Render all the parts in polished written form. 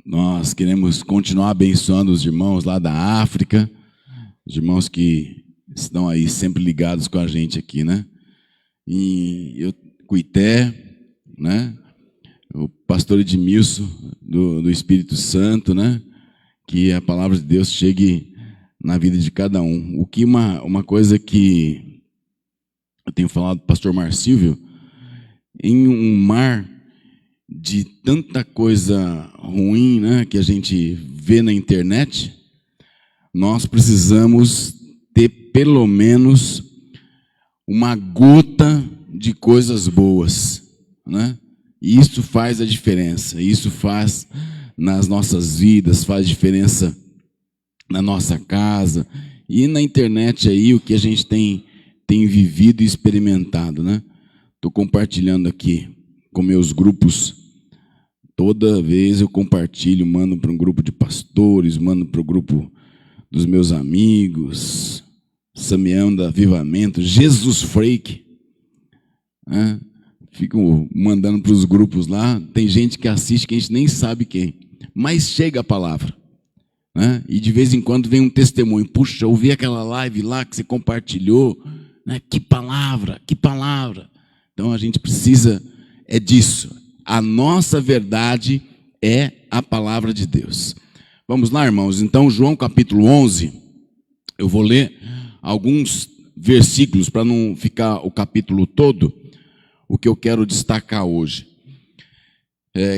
Nós queremos continuar abençoando os irmãos lá da África, os irmãos que estão aí sempre ligados com a gente aqui, né? E eu, Cuité, né? O pastor Edmilson, do Espírito Santo, né? Que a palavra de Deus chegue na vida de cada um. O que uma coisa que eu tenho falado para o pastor Marcílio, em um mar de tanta coisa ruim, né, que a gente vê na internet, nós precisamos ter pelo menos uma gota de coisas boas, né? E isso faz a diferença, isso faz nas nossas vidas, faz diferença na nossa casa e na internet aí, o que a gente tem vivido e experimentado, né? Estou compartilhando aqui com meus grupos, toda vez eu compartilho, mando para um grupo de pastores, mando para o grupo dos meus amigos, Samião da Avivamento, Jesus Freak, né? Fico mandando para os grupos lá, tem gente que assiste que a gente nem sabe quem, mas chega a palavra, né? E de vez em quando vem um testemunho, puxa, eu vi aquela live lá que você compartilhou, né? Que palavra, que palavra. Então a gente precisa disso. A nossa verdade é a palavra de Deus. Vamos lá, irmãos. Então, João capítulo 11, eu vou ler alguns versículos para não ficar o capítulo todo, o que eu quero destacar hoje.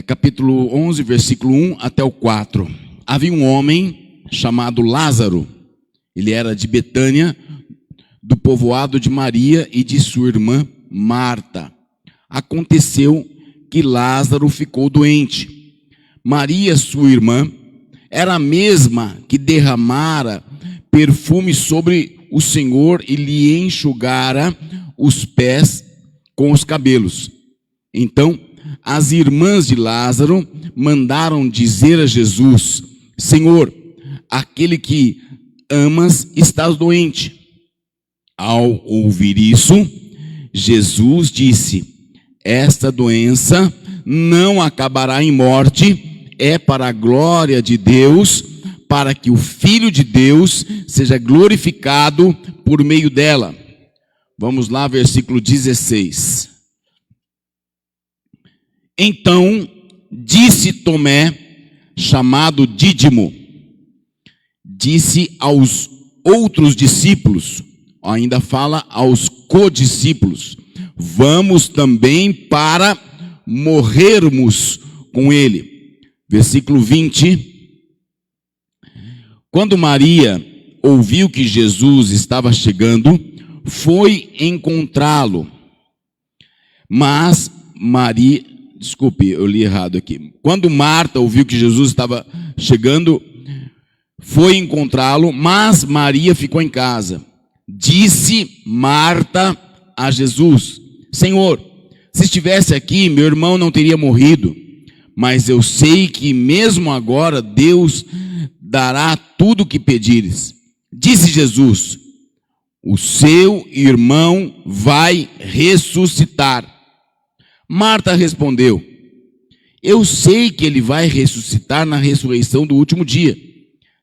Capítulo 11, versículo 1 até o 4. Havia um homem chamado Lázaro. Ele era de Betânia, do povoado de Maria e de sua irmã Marta. Aconteceu que Lázaro ficou doente. Maria, sua irmã, era a mesma que derramara perfume sobre o Senhor e lhe enxugara os pés com os cabelos. Então, as irmãs de Lázaro mandaram dizer a Jesus: Senhor, aquele que amas está doente. Ao ouvir isso, Jesus disse: esta doença não acabará em morte, é para a glória de Deus, para que o Filho de Deus seja glorificado por meio dela. Vamos lá, versículo 16. Então disse Tomé, chamado Dídimo, disse aos outros discípulos, ainda fala aos codiscípulos: vamos também para morrermos com ele. Versículo 20. Quando Maria ouviu que Jesus estava chegando, foi encontrá-lo. Mas Maria, desculpe, eu li errado aqui. Quando Marta ouviu que Jesus estava chegando, foi encontrá-lo, mas Maria ficou em casa. Disse Marta a Jesus: Senhor, se estivesse aqui, meu irmão não teria morrido. Mas eu sei que mesmo agora Deus dará tudo o que pedires. Disse Jesus: o seu irmão vai ressuscitar. Marta respondeu: eu sei que ele vai ressuscitar na ressurreição do último dia.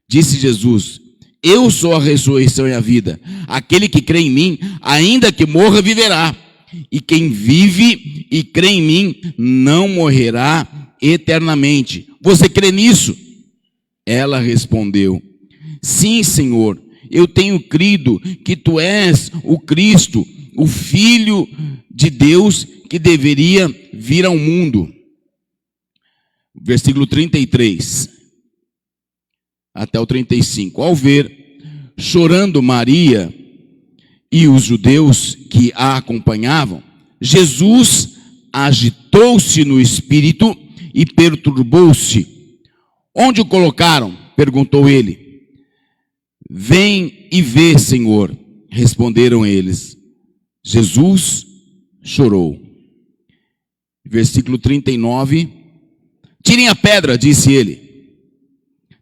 Disse Jesus: eu sou a ressurreição e a vida. Aquele que crê em mim, ainda que morra, viverá. E quem vive e crê em mim, não morrerá eternamente. Você crê nisso? Ela respondeu: sim, Senhor, eu tenho crido que tu és o Cristo, o Filho de Deus, que deveria vir ao mundo. Versículo 33 até o 35. Ao ver chorando Maria e os judeus que a acompanhavam, Jesus agitou-se no espírito e perturbou-se. Onde o colocaram? Perguntou ele. Vem e vê, Senhor, responderam eles. Jesus chorou. Versículo 39. Tirem a pedra, disse ele.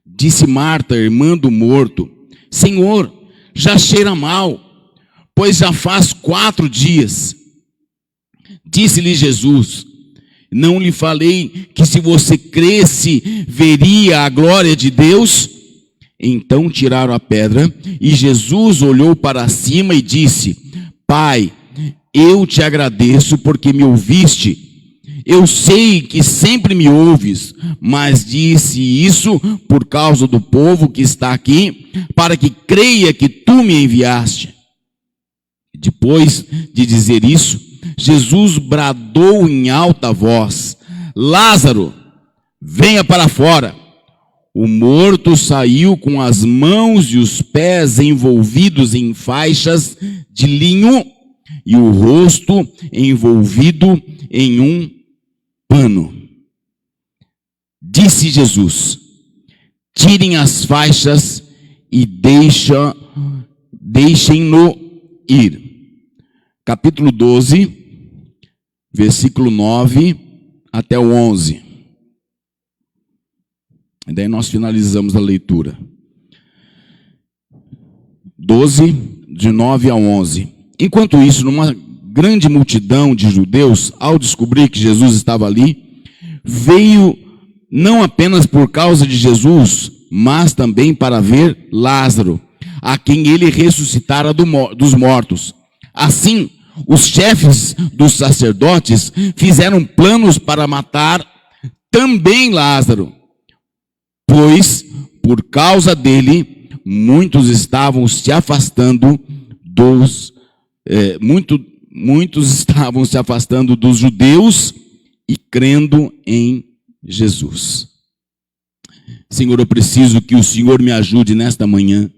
Disse Marta, irmã do morto: Senhor, já cheira mal, pois já faz 4 dias. Disse-lhe Jesus: Não lhe falei que se você cresce, veria a glória de Deus? Então tiraram a pedra, e Jesus olhou para cima e disse: Pai, eu te agradeço porque me ouviste. Eu sei que sempre me ouves, mas disse isso por causa do povo que está aqui, para que creia que tu me enviaste. Depois de dizer isso, Jesus bradou em alta voz: Lázaro, venha para fora. O morto saiu com as mãos e os pés envolvidos em faixas de linho e o rosto envolvido em um pano. Disse Jesus: tirem as faixas e deixem-no ir. Capítulo 12, versículo 9 até o 11. E daí nós finalizamos a leitura. 12, de 9 a 11. Enquanto isso, numa grande multidão de judeus, ao descobrir que Jesus estava ali, veio não apenas por causa de Jesus, mas também para ver Lázaro, a quem ele ressuscitara dos mortos. Assim, os chefes dos sacerdotes fizeram planos para matar também Lázaro, pois, por causa dele, muitos estavam se afastando dos judeus e crendo em Jesus. Senhor, eu preciso que o Senhor me ajude nesta manhã,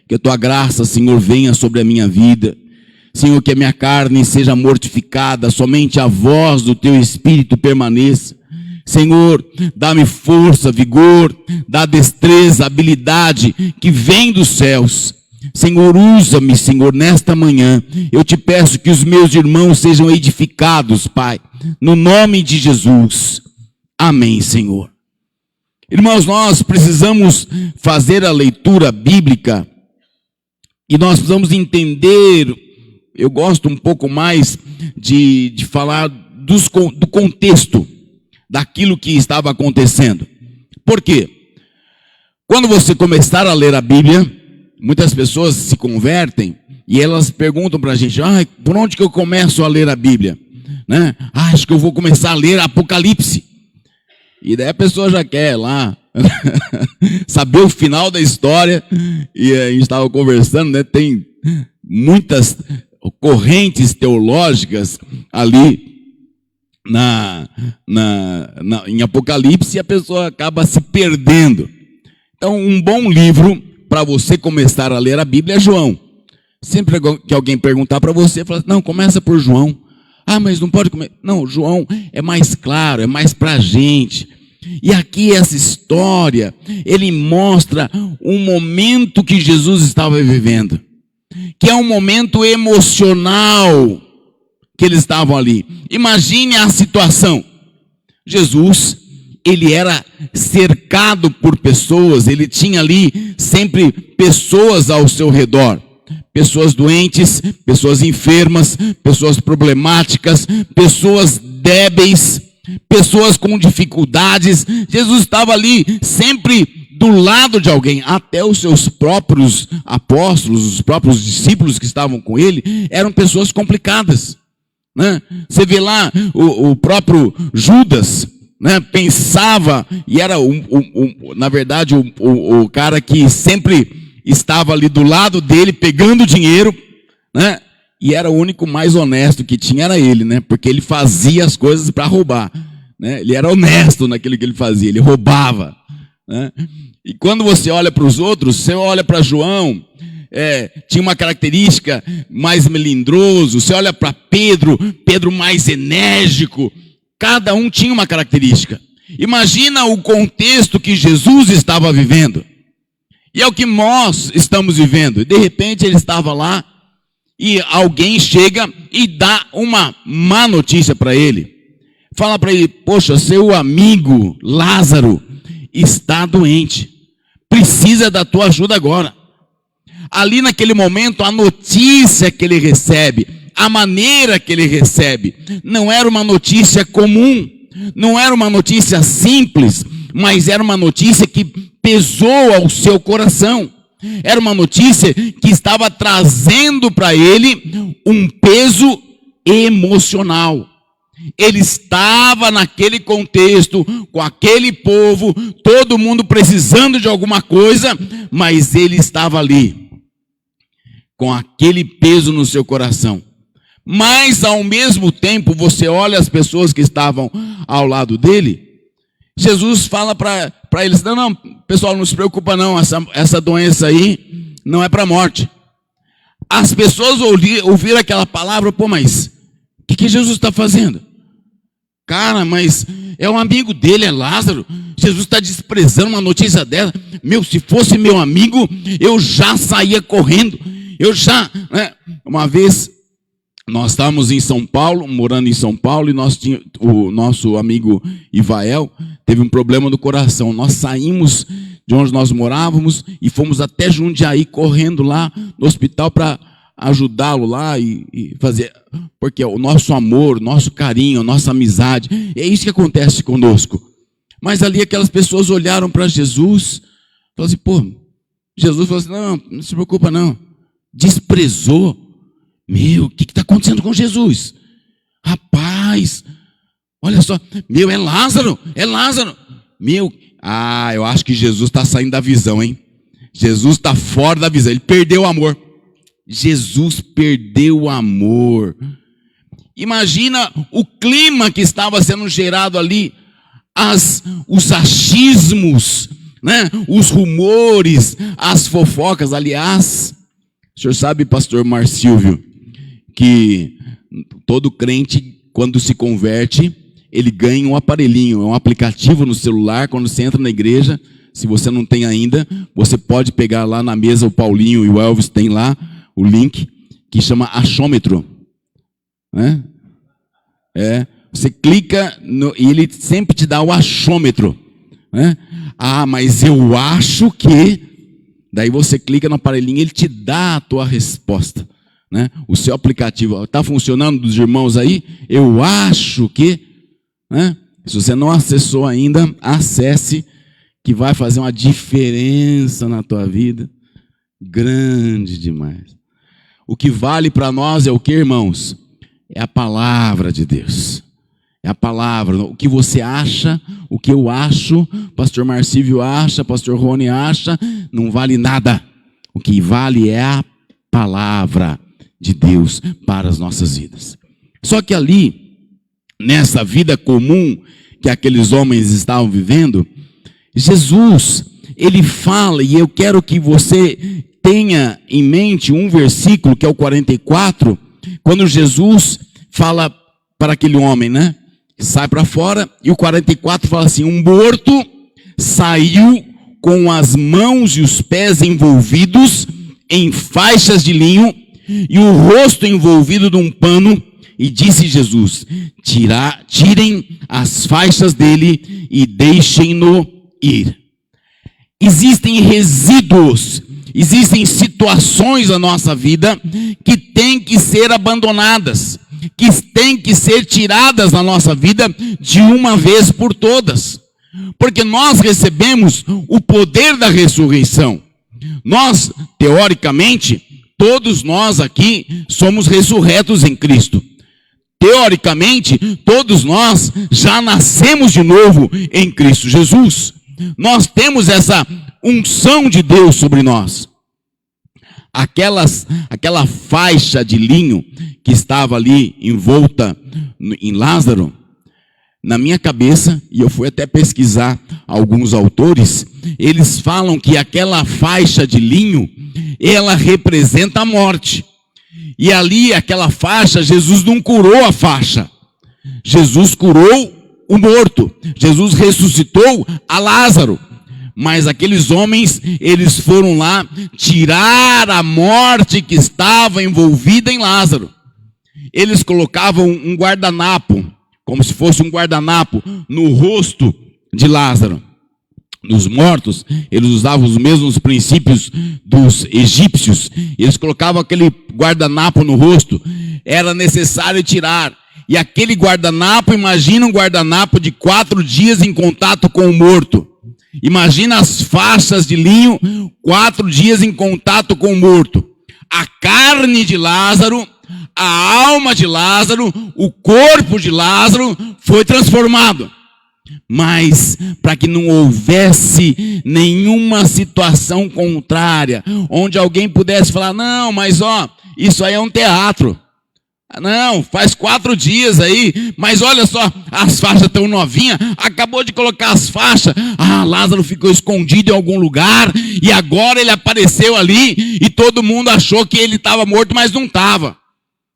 que a tua graça, Senhor, venha sobre a minha vida. Senhor, que a minha carne seja mortificada, somente a voz do teu Espírito permaneça. Senhor, dá-me força, vigor, dá destreza, habilidade que vem dos céus. Senhor, usa-me, Senhor, nesta manhã. Eu te peço que os meus irmãos sejam edificados, Pai, no nome de Jesus. Amém, Senhor. Irmãos, nós precisamos fazer a leitura bíblica e nós precisamos entender. Eu gosto um pouco mais de falar do contexto daquilo que estava acontecendo. Por quê? Quando você começar a ler a Bíblia, muitas pessoas se convertem e elas perguntam para a gente: por onde que eu começo a ler a Bíblia? Né? Acho que eu vou começar a ler Apocalipse. E daí a pessoa já quer lá saber o final da história. E a gente estava conversando, né? Tem muitas correntes teológicas ali em Apocalipse, e a pessoa acaba se perdendo. Então, um bom livro para você começar a ler a Bíblia é João. Sempre que alguém perguntar para você, fala: não, começa por João. Mas não pode começar. Não, João é mais claro, é mais para a gente. E aqui essa história, ele mostra um momento que Jesus estava vivendo, que é um momento emocional que eles estavam ali. Imagine a situação. Jesus, ele era cercado por pessoas, ele tinha ali sempre pessoas ao seu redor. Pessoas doentes, pessoas enfermas, pessoas problemáticas, pessoas débeis, pessoas com dificuldades. Jesus estava ali sempre do lado de alguém. Até os seus próprios apóstolos, os próprios discípulos que estavam com ele, eram pessoas complicadas, né? Você vê lá o próprio Judas, né? Pensava, e era na verdade o cara que sempre estava ali do lado dele pegando dinheiro, né? E era o único mais honesto que tinha, era ele, né? Porque ele fazia as coisas para roubar, né? Ele era honesto naquilo que ele fazia, ele roubava, né? E quando você olha para os outros, você olha para João, tinha uma característica mais melindroso. Você olha para Pedro mais enérgico. Cada um tinha uma característica. Imagina o contexto que Jesus estava vivendo. E é o que nós estamos vivendo. De repente ele estava lá e alguém chega e dá uma má notícia para ele. Fala para ele: poxa, seu amigo Lázaro está doente. Precisa da tua ajuda agora. Ali naquele momento, a notícia que ele recebe, a maneira que ele recebe, não era uma notícia comum. Não era uma notícia simples, mas era uma notícia que pesou ao seu coração. Era uma notícia que estava trazendo para ele um peso emocional. Ele estava naquele contexto, com aquele povo, todo mundo precisando de alguma coisa, mas ele estava ali, com aquele peso no seu coração. Mas ao mesmo tempo, você olha as pessoas que estavam ao lado dele, Jesus fala para eles: não, pessoal, não se preocupa não, essa doença aí não é para a morte. As pessoas ouviram aquela palavra: pô, mas o que Jesus está fazendo? Cara, mas é um amigo dele, é Lázaro. Jesus está desprezando uma notícia dela. Meu, se fosse meu amigo, eu já saía correndo. Né? Uma vez, nós estávamos em São Paulo, morando em São Paulo, e o nosso amigo Ivael teve um problema no coração. Nós saímos de onde nós morávamos e fomos até Jundiaí, correndo lá no hospital para ajudá-lo lá e fazer, porque o nosso amor, nosso carinho, a nossa amizade, é isso que acontece conosco. Mas ali aquelas pessoas olharam para Jesus, falaram assim: pô, Jesus falou assim: não se preocupa não, desprezou. Meu, o que está acontecendo com Jesus? Rapaz, olha só, meu, é Lázaro. Meu, eu acho que Jesus está saindo da visão, hein? Jesus está fora da visão, ele perdeu o amor. Jesus perdeu o amor. Imagina o clima que estava sendo gerado ali, os achismos, né? Os rumores, as fofocas. Aliás, o senhor sabe, pastor Marcílvio, que todo crente, quando se converte, ele ganha um aparelhinho, um aplicativo no celular. Quando você entra na igreja, se você não tem ainda, você pode pegar lá na mesa, o Paulinho e o Elvis tem lá o link, que chama achômetro, né? Você clica e ele sempre te dá o achômetro, né? Mas eu acho que... Daí você clica no aparelhinho, ele te dá a tua resposta, né? O seu aplicativo está funcionando dos irmãos aí? Eu acho que, né? Se você não acessou ainda, acesse, que vai fazer uma diferença na tua vida grande demais. O que vale para nós é o que, irmãos? É a palavra de Deus. É a palavra. O que você acha, o que eu acho, pastor Marcílvio acha, pastor Rony acha, não vale nada. O que vale é a palavra de Deus para as nossas vidas. Só que ali, nessa vida comum que aqueles homens estavam vivendo, Jesus, ele fala, e eu quero que você tenha em mente um versículo, que é o 44, quando Jesus fala para aquele homem, né? Sai para fora, e o 44 fala assim: um morto saiu com as mãos e os pés envolvidos em faixas de linho, e o rosto envolvido num pano, e disse Jesus: tirem as faixas dele e deixem-no ir. Existem resíduos, existem situações na nossa vida que têm que ser abandonadas, que têm que ser tiradas da nossa vida de uma vez por todas, porque nós recebemos o poder da ressurreição. Nós, teoricamente, todos nós aqui somos ressurretos em Cristo. Teoricamente, todos nós já nascemos de novo em Cristo Jesus. Nós temos essa unção de Deus sobre nós. Aquela faixa de linho que estava ali envolta em Lázaro, na minha cabeça, e eu fui até pesquisar alguns autores, eles falam que aquela faixa de linho, ela representa a morte. E ali, aquela faixa, Jesus não curou a faixa. Jesus curou o morto. Jesus ressuscitou a Lázaro. Mas aqueles homens, eles foram lá tirar a morte que estava envolvida em Lázaro. Eles colocavam um guardanapo, como se fosse um guardanapo, no rosto de Lázaro. Nos mortos, eles usavam os mesmos princípios dos egípcios. Eles colocavam aquele guardanapo no rosto. Era necessário tirar. e aquele guardanapo, imagina um guardanapo de 4 dias em contato com o morto. Imagina as faixas de linho, 4 dias em contato com o morto. A carne de Lázaro, a alma de Lázaro, o corpo de Lázaro foi transformado. Mas para que não houvesse nenhuma situação contrária, onde alguém pudesse falar, não, mas isso aí é um teatro. Não, faz 4 dias aí, mas olha só, as faixas estão novinhas, acabou de colocar as faixas, Lázaro ficou escondido em algum lugar, e agora ele apareceu ali, e todo mundo achou que ele estava morto, mas não estava.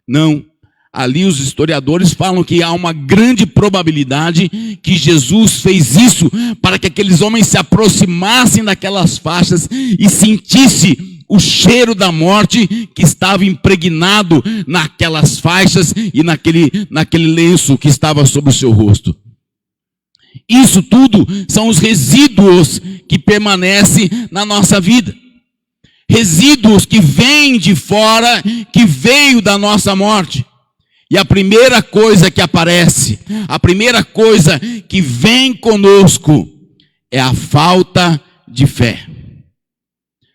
Não, ali os historiadores falam que há uma grande probabilidade que Jesus fez isso, para que aqueles homens se aproximassem daquelas faixas, e sentissem o cheiro da morte que estava impregnado naquelas faixas e naquele lenço que estava sobre o seu rosto. Isso tudo são os resíduos que permanecem na nossa vida. Resíduos que vêm de fora, que veio da nossa morte. E a primeira coisa que aparece, a primeira coisa que vem conosco é a falta de fé.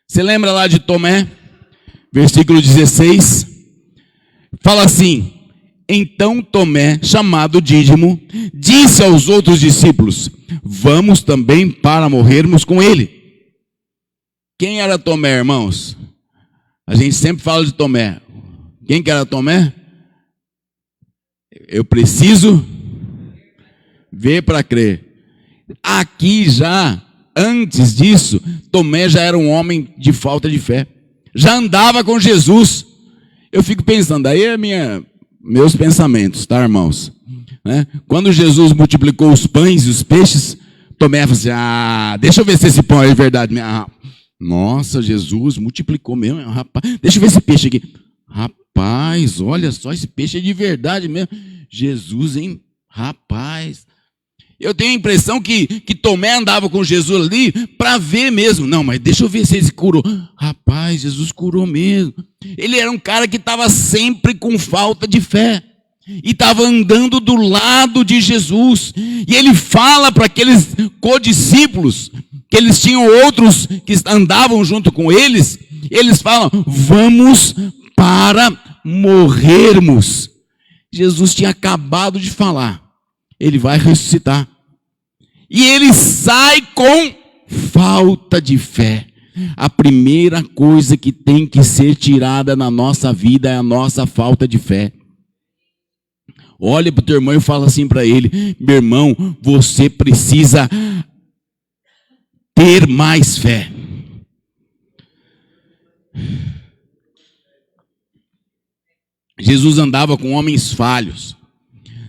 Você lembra lá de Tomé? Versículo 16. Fala assim: então Tomé, chamado Dídimo, disse aos outros discípulos: vamos também para morrermos com ele. Quem era Tomé, irmãos? A gente sempre fala de Tomé. Quem que era Tomé? Eu preciso ver para crer. Aqui já, antes disso, Tomé já era um homem de falta de fé. Já andava com Jesus. Eu fico pensando, aí é meus pensamentos, tá, irmãos? Quando Jesus multiplicou os pães e os peixes, Tomé falou assim, deixa eu ver se esse pão é verdade. Nossa, Jesus multiplicou mesmo, rapaz. Deixa eu ver esse peixe aqui. Rapaz, olha só, esse peixe é de verdade mesmo. Jesus, hein? Rapaz. Eu tenho a impressão que Tomé andava com Jesus ali para ver mesmo. Não, mas deixa eu ver se ele curou. Rapaz, Jesus curou mesmo. Ele era um cara que estava sempre com falta de fé. E estava andando do lado de Jesus. E ele fala para aqueles codiscípulos, que eles tinham outros que andavam junto com eles. Eles falam, vamos para morrermos. Jesus tinha acabado de falar, ele vai ressuscitar. E ele sai com falta de fé. A primeira coisa que tem que ser tirada na nossa vida é a nossa falta de fé. Olha para o teu irmão e fala assim para ele: meu irmão, você precisa ter mais fé. Jesus andava com homens falhos.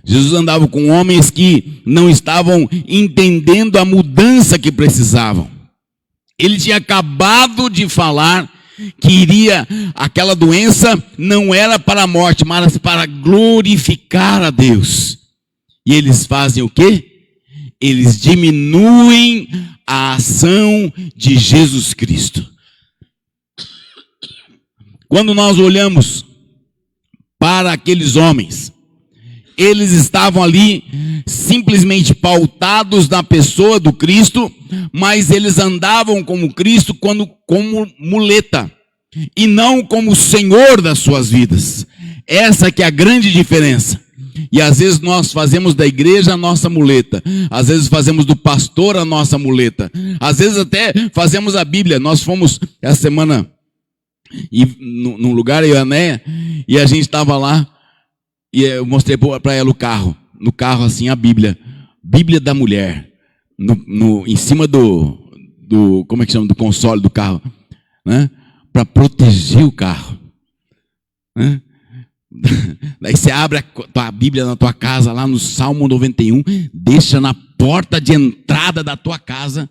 Jesus andava com homens que não estavam entendendo a mudança que precisavam. Ele tinha acabado de falar que aquela doença não era para a morte, mas para glorificar a Deus. E eles fazem o quê? Eles diminuem a ação de Jesus Cristo. Quando nós olhamos para aqueles homens, eles estavam ali simplesmente pautados na pessoa do Cristo, mas eles andavam como Cristo como muleta, e não como Senhor das suas vidas. Essa que é a grande diferença. E às vezes nós fazemos da igreja a nossa muleta, às vezes fazemos do pastor a nossa muleta, às vezes até fazemos a Bíblia. Nós fomos essa semana num lugar, eu e a Néia, e a gente estava lá, e eu mostrei para ela no carro assim, a Bíblia da mulher, em cima do como é que chama, do console do carro, né? Para proteger o carro, né? Daí você abre a Bíblia na tua casa, lá no Salmo 91, deixa na porta de entrada da tua casa,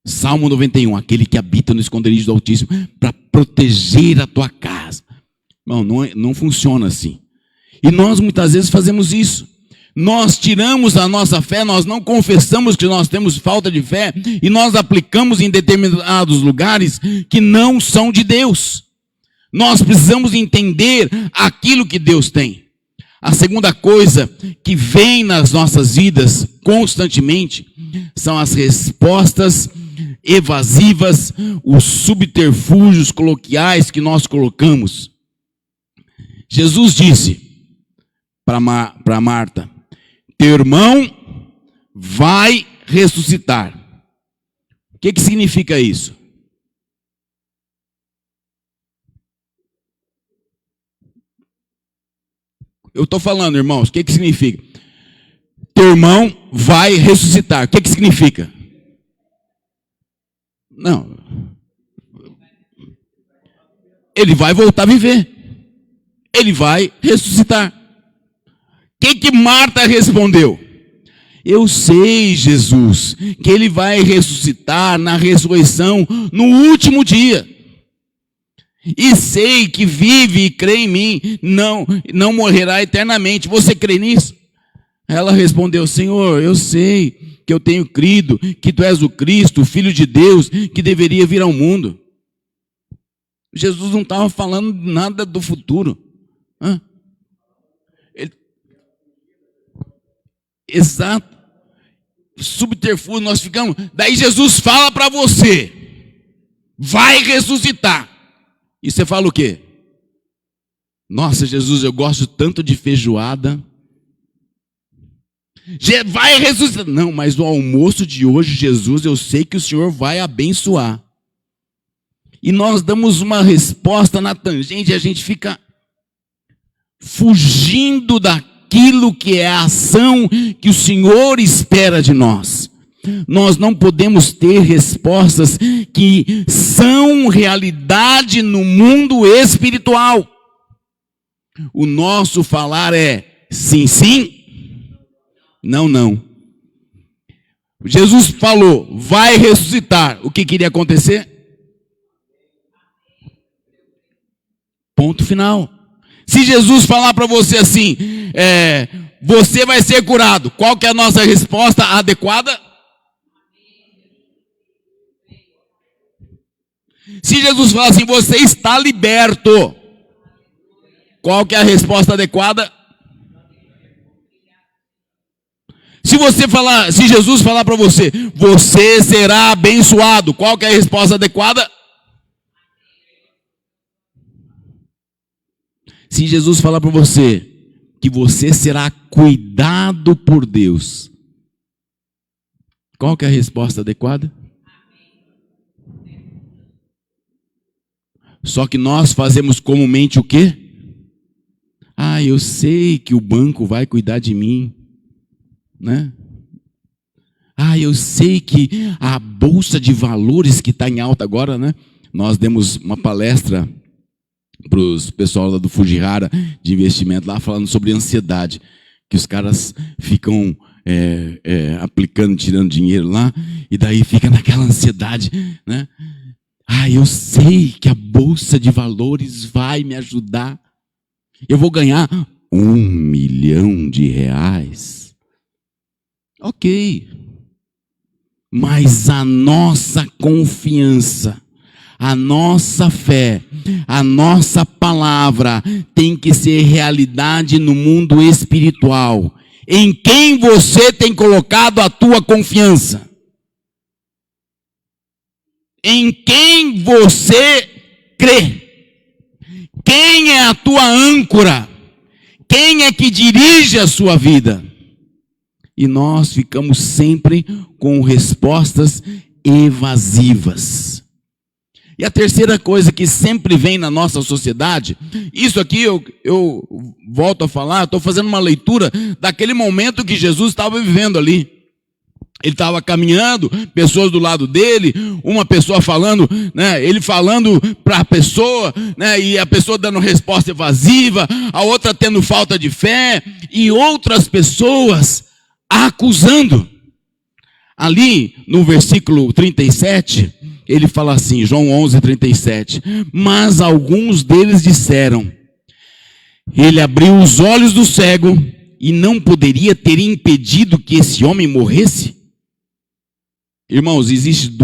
Salmo 91, aquele que habita no esconderijo do Altíssimo, para proteger a tua casa. Não funciona assim. E nós muitas vezes fazemos isso. Nós tiramos a nossa fé, nós não confessamos que nós temos falta de fé, e nós aplicamos em determinados lugares que não são de Deus. Nós precisamos entender aquilo que Deus tem. A segunda coisa que vem nas nossas vidas constantemente são as respostas evasivas, os subterfúgios coloquiais que nós colocamos. Jesus disse para Marta: teu irmão vai ressuscitar. O que significa isso? Eu estou falando, irmãos, o que significa? Teu irmão vai ressuscitar. O que significa? Não. Ele vai voltar a viver. Ele vai ressuscitar. O que Marta respondeu? Eu sei, Jesus, que ele vai ressuscitar na ressurreição no último dia. E sei que vive e crê em mim, não morrerá eternamente. Você crê nisso? Ela respondeu: Senhor, eu sei que eu tenho crido que tu és o Cristo, o Filho de Deus, que deveria vir ao mundo. Jesus não estava falando nada do futuro. Exato. Subterfúgio, nós ficamos. Daí Jesus fala para você: vai ressuscitar. E você fala o quê? Nossa, Jesus, eu gosto tanto de feijoada. Vai ressuscitar. Não, mas no almoço de hoje, Jesus, eu sei que o Senhor vai abençoar. E nós damos uma resposta na tangente e a gente fica fugindo daquilo que é a ação que o Senhor espera de nós. Nós não podemos ter respostas que são realidade no mundo espiritual. O nosso falar é sim, sim, não, não. Jesus falou, vai ressuscitar. O que queria acontecer? Ponto final. Se Jesus falar para você assim, você vai ser curado, qual que é a nossa resposta adequada? Se Jesus falar assim, você está liberto, qual que é a resposta adequada? Se Jesus falar para você, você será abençoado, qual que é a resposta adequada? Se Jesus falar para você que você será cuidado por Deus, qual que é a resposta adequada? Só que nós fazemos comumente o quê? Eu sei que o banco vai cuidar de mim, né? Eu sei que a bolsa de valores que está em alta agora, né? Nós demos uma palestra para os pessoal lá do Fujihara de investimento lá, falando sobre ansiedade, que os caras ficam aplicando, tirando dinheiro lá, e daí fica naquela ansiedade, né? Eu sei que a bolsa de valores vai me ajudar, eu vou ganhar R$1 milhão. Ok, mas a nossa confiança, a nossa fé, a nossa palavra tem que ser realidade no mundo espiritual. Em quem você tem colocado a tua confiança? Em quem você crê? Quem é a tua âncora? Quem é que dirige a sua vida? E nós ficamos sempre com respostas evasivas. E a terceira coisa que sempre vem na nossa sociedade, isso aqui eu volto a falar, estou fazendo uma leitura daquele momento que Jesus estava vivendo ali. Ele estava caminhando, pessoas do lado dele, uma pessoa falando, né, ele falando para a pessoa, né, e a pessoa dando resposta evasiva, a outra tendo falta de fé, e outras pessoas acusando. Ali no versículo 37, ele fala assim, João 11:37, mas alguns deles disseram, ele abriu os olhos do cego e não poderia ter impedido que esse homem morresse? Irmãos, existem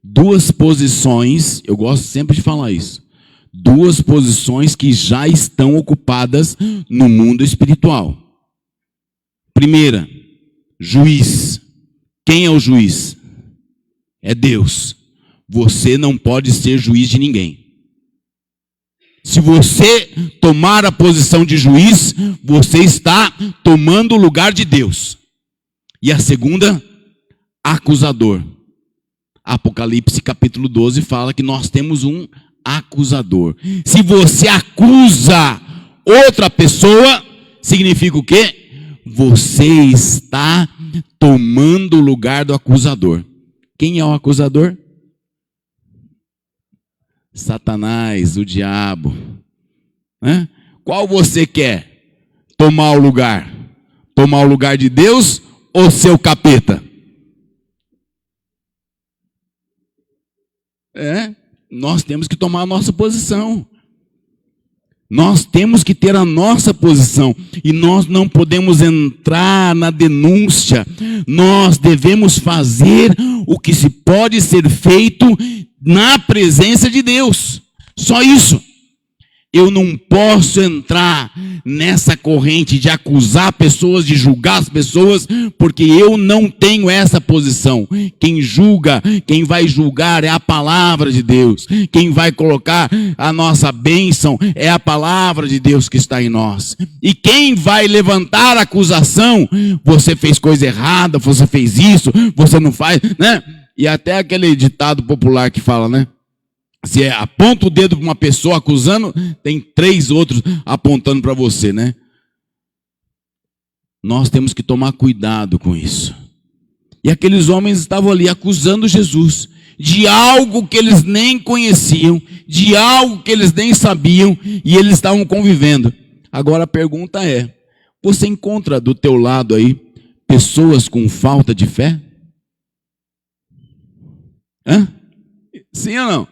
duas posições, eu gosto sempre de falar isso, Duas posições que já estão ocupadas no mundo espiritual. Primeira, juiz. Quem é o juiz? É Deus. Você não pode ser juiz de ninguém. Se você tomar a posição de juiz, você está tomando o lugar de Deus. E a segunda, acusador. Apocalipse capítulo 12 fala que nós temos um acusador. Se você acusa outra pessoa, significa o quê? Você está tomando o lugar do acusador. Quem é o acusador? Satanás, o diabo. Qual você quer tomar o lugar? Tomar o lugar de Deus ou seu capeta? Nós temos que tomar a nossa posição. Nós temos que ter a nossa posição. E nós não podemos entrar na denúncia. Nós devemos fazer o que se pode ser feito na presença de Deus. Só isso. Eu não posso entrar nessa corrente de acusar pessoas, de julgar as pessoas, porque eu não tenho essa posição. Quem julga, quem vai julgar é a palavra de Deus. Quem vai colocar a nossa bênção é a palavra de Deus que está em nós. E quem vai levantar a acusação, você fez coisa errada, você fez isso, você não faz, né? E até aquele ditado popular que fala, né? Se aponta o dedo para uma pessoa acusando, tem 3 outros apontando para você, né? Nós temos que tomar cuidado com isso. E aqueles homens estavam ali acusando Jesus de algo que eles nem conheciam, de algo que eles nem sabiam, e eles estavam convivendo. Agora a pergunta é: você encontra do teu lado aí pessoas com falta de fé? Sim ou não?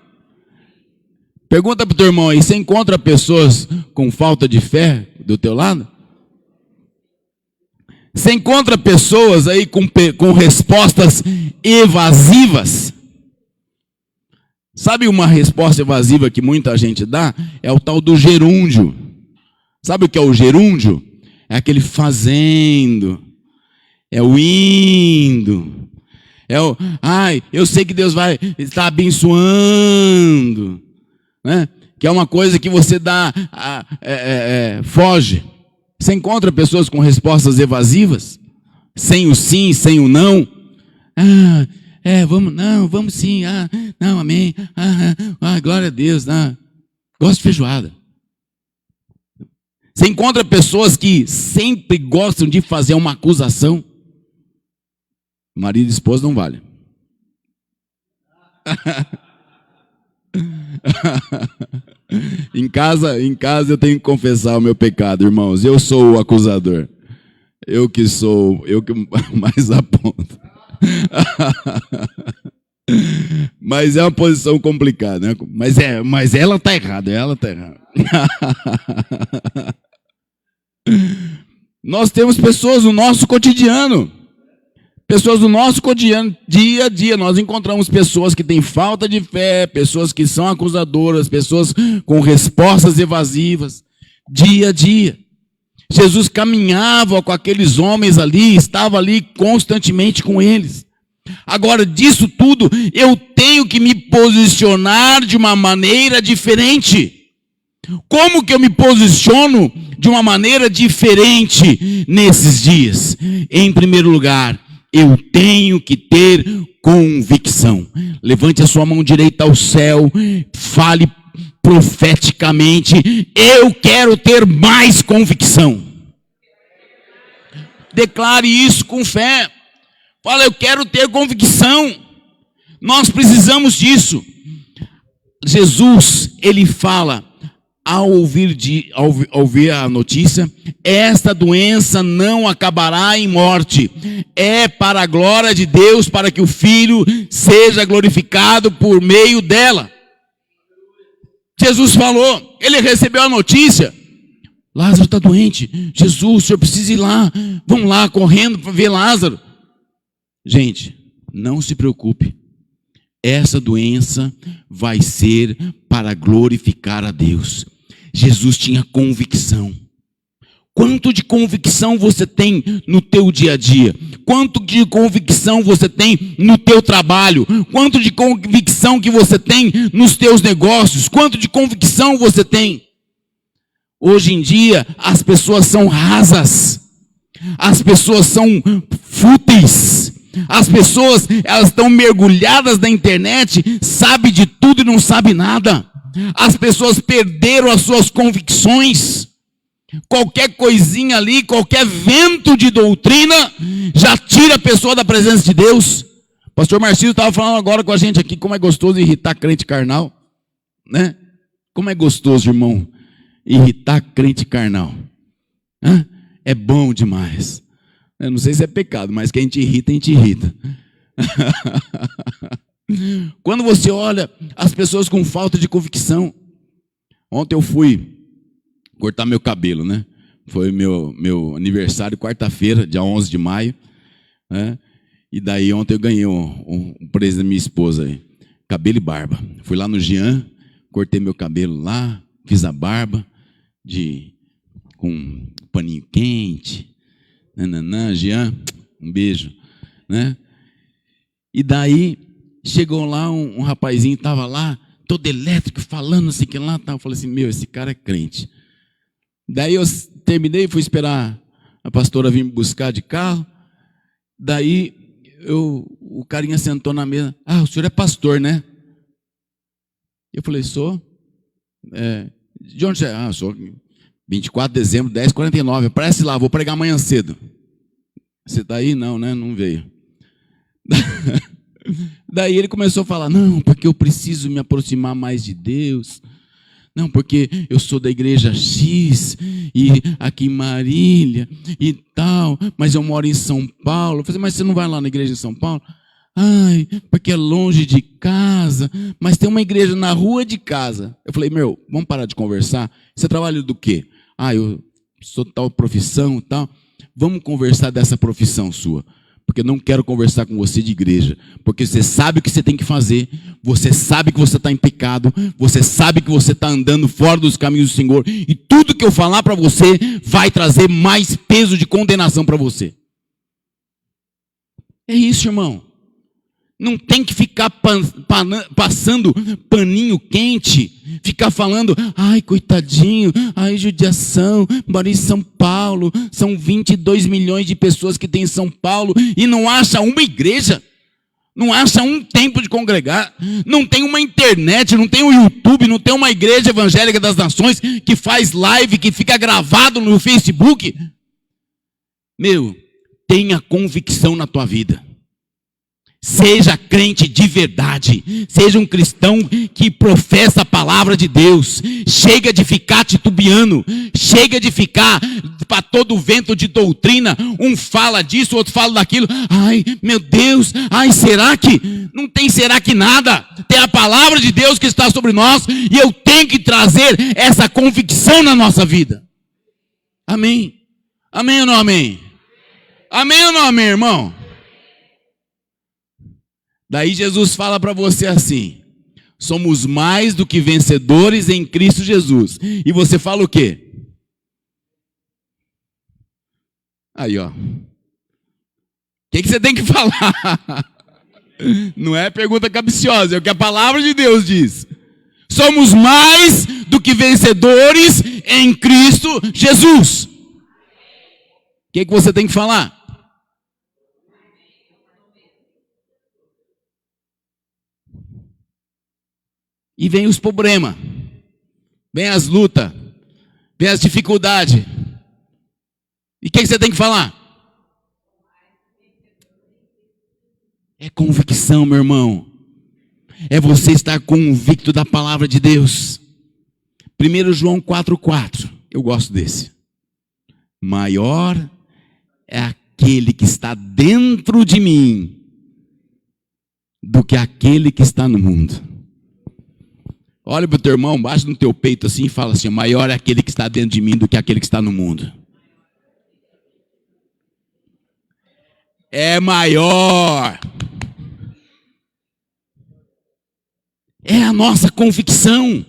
Pergunta para o teu irmão aí, você encontra pessoas com falta de fé do teu lado? Você encontra pessoas aí com respostas evasivas? Sabe uma resposta evasiva que muita gente dá? É o tal do gerúndio. Sabe o que é o gerúndio? É aquele fazendo, é o indo, é o, eu sei que Deus vai estar abençoando. Que é uma coisa que você dá, foge. Você encontra pessoas com respostas evasivas, sem o sim, sem o não. Vamos sim, não, amém, glória a Deus, gosto de feijoada. Você encontra pessoas que sempre gostam de fazer uma acusação. Marido e esposa não vale. Em casa eu tenho que confessar o meu pecado, irmãos. Eu sou o acusador. Eu que mais aponto. Mas é uma posição complicada, né? Mas ela está errada, Nós temos pessoas no nosso cotidiano. Pessoas do nosso cotidiano, dia a dia, nós encontramos pessoas que têm falta de fé, pessoas que são acusadoras, pessoas com respostas evasivas, dia a dia. Jesus caminhava com aqueles homens ali, estava ali constantemente com eles. Agora, disso tudo, eu tenho que me posicionar de uma maneira diferente. Como que eu me posiciono de uma maneira diferente nesses dias? Em primeiro lugar, eu tenho que ter convicção. Levante a sua mão direita ao céu, fale profeticamente: eu quero ter mais convicção. Declare isso com fé. Fala: eu quero ter convicção. Nós precisamos disso. Jesus, ele fala, ao ouvir a notícia: esta doença não acabará em morte, é para a glória de Deus, para que o Filho seja glorificado por meio dela. Jesus falou, ele recebeu a notícia: Lázaro está doente, Jesus, o senhor precisa ir lá, vamos lá correndo para ver Lázaro. Gente, não se preocupe, essa doença vai ser para glorificar a Deus. Jesus tinha convicção. Quanto de convicção você tem no teu dia a dia? Quanto de convicção você tem no teu trabalho? Quanto de convicção que você tem nos teus negócios? Quanto de convicção você tem? Hoje em dia, as pessoas são rasas. As pessoas são fúteis. As pessoas, elas estão mergulhadas na internet, sabe de tudo e não sabe nada. As pessoas perderam as suas convicções. Qualquer coisinha ali, qualquer vento de doutrina, já tira a pessoa da presença de Deus. O pastor Marcílio estava falando agora com a gente aqui, como é gostoso irritar crente carnal, né? Como é gostoso, irmão, irritar crente carnal. Hã? É bom demais. Eu não sei se é pecado, mas que a gente irrita, a gente irrita. Quando você olha as pessoas com falta de convicção. Ontem eu fui cortar meu cabelo, né? Foi meu aniversário, quarta-feira, dia 11 de maio. Né? E daí ontem eu ganhei um presente da minha esposa aí, cabelo e barba. Fui lá no Jean, cortei meu cabelo lá, fiz a barba com um paninho quente. Nananã, Jean, um beijo. Né? E daí chegou lá um rapazinho, estava lá, todo elétrico, falando assim que lá. Eu falei assim, meu, esse cara é crente. Daí eu terminei, fui esperar a pastora vir me buscar de carro. Daí o carinha sentou na mesa. Ah, o senhor é pastor, né? Eu falei, sou. De onde é? Ah, sou 24 de dezembro, 10h49. Aparece lá, vou pregar amanhã cedo. Você está aí? Não, né? Não veio. Daí ele começou a falar, não, porque eu preciso me aproximar mais de Deus. Não, porque eu sou da igreja X, e aqui em Marília, e tal, mas eu moro em São Paulo. Eu falei, mas você não vai lá na igreja em São Paulo? Ai, porque é longe de casa, mas tem uma igreja na rua de casa. Eu falei, meu, vamos parar de conversar? Você trabalha do quê? Ah, eu sou tal profissão, tal. Vamos conversar dessa profissão sua. Porque eu não quero conversar com você de igreja. Porque você sabe o que você tem que fazer. Você sabe que você está em pecado. Você sabe que você está andando fora dos caminhos do Senhor. E tudo que eu falar para você vai trazer mais peso de condenação para você. É isso, irmão. Não tem que ficar passando paninho quente, ficar falando, ai, coitadinho, ai, judiação, mora em São Paulo, são 22 milhões de pessoas que tem em São Paulo e não acha uma igreja, não acha um tempo de congregar, não tem uma internet, não tem um YouTube, não tem uma igreja evangélica das nações que faz live, que fica gravado no Facebook. Meu, tenha convicção na tua vida. Seja crente de verdade, seja um cristão que professa a palavra de Deus. Chega de ficar titubeando, chega de ficar para todo vento de doutrina, um fala disso, outro fala daquilo. Ai, meu Deus, ai, será que? Não tem será que nada, tem a palavra de Deus que está sobre nós, e eu tenho que trazer essa convicção na nossa vida. Amém? Amém ou não amém? Amém ou não amém, irmão? Daí Jesus fala para você assim, somos mais do que vencedores em Cristo Jesus. E você fala o quê? Aí, ó. O que você tem que falar? Não é pergunta capciosa, é o que a palavra de Deus diz. Somos mais do que vencedores em Cristo Jesus. O que você tem que falar? E vem os problemas, vem as lutas, vem as dificuldades. E o que você tem que falar? É convicção, meu irmão. É você estar convicto da palavra de Deus. 1 João 4,4. Eu gosto desse. Maior é aquele que está dentro de mim do que aquele que está no mundo. Olha para o teu irmão, bate no teu peito assim e fala assim, maior é aquele que está dentro de mim do que aquele que está no mundo. É maior. É a nossa convicção.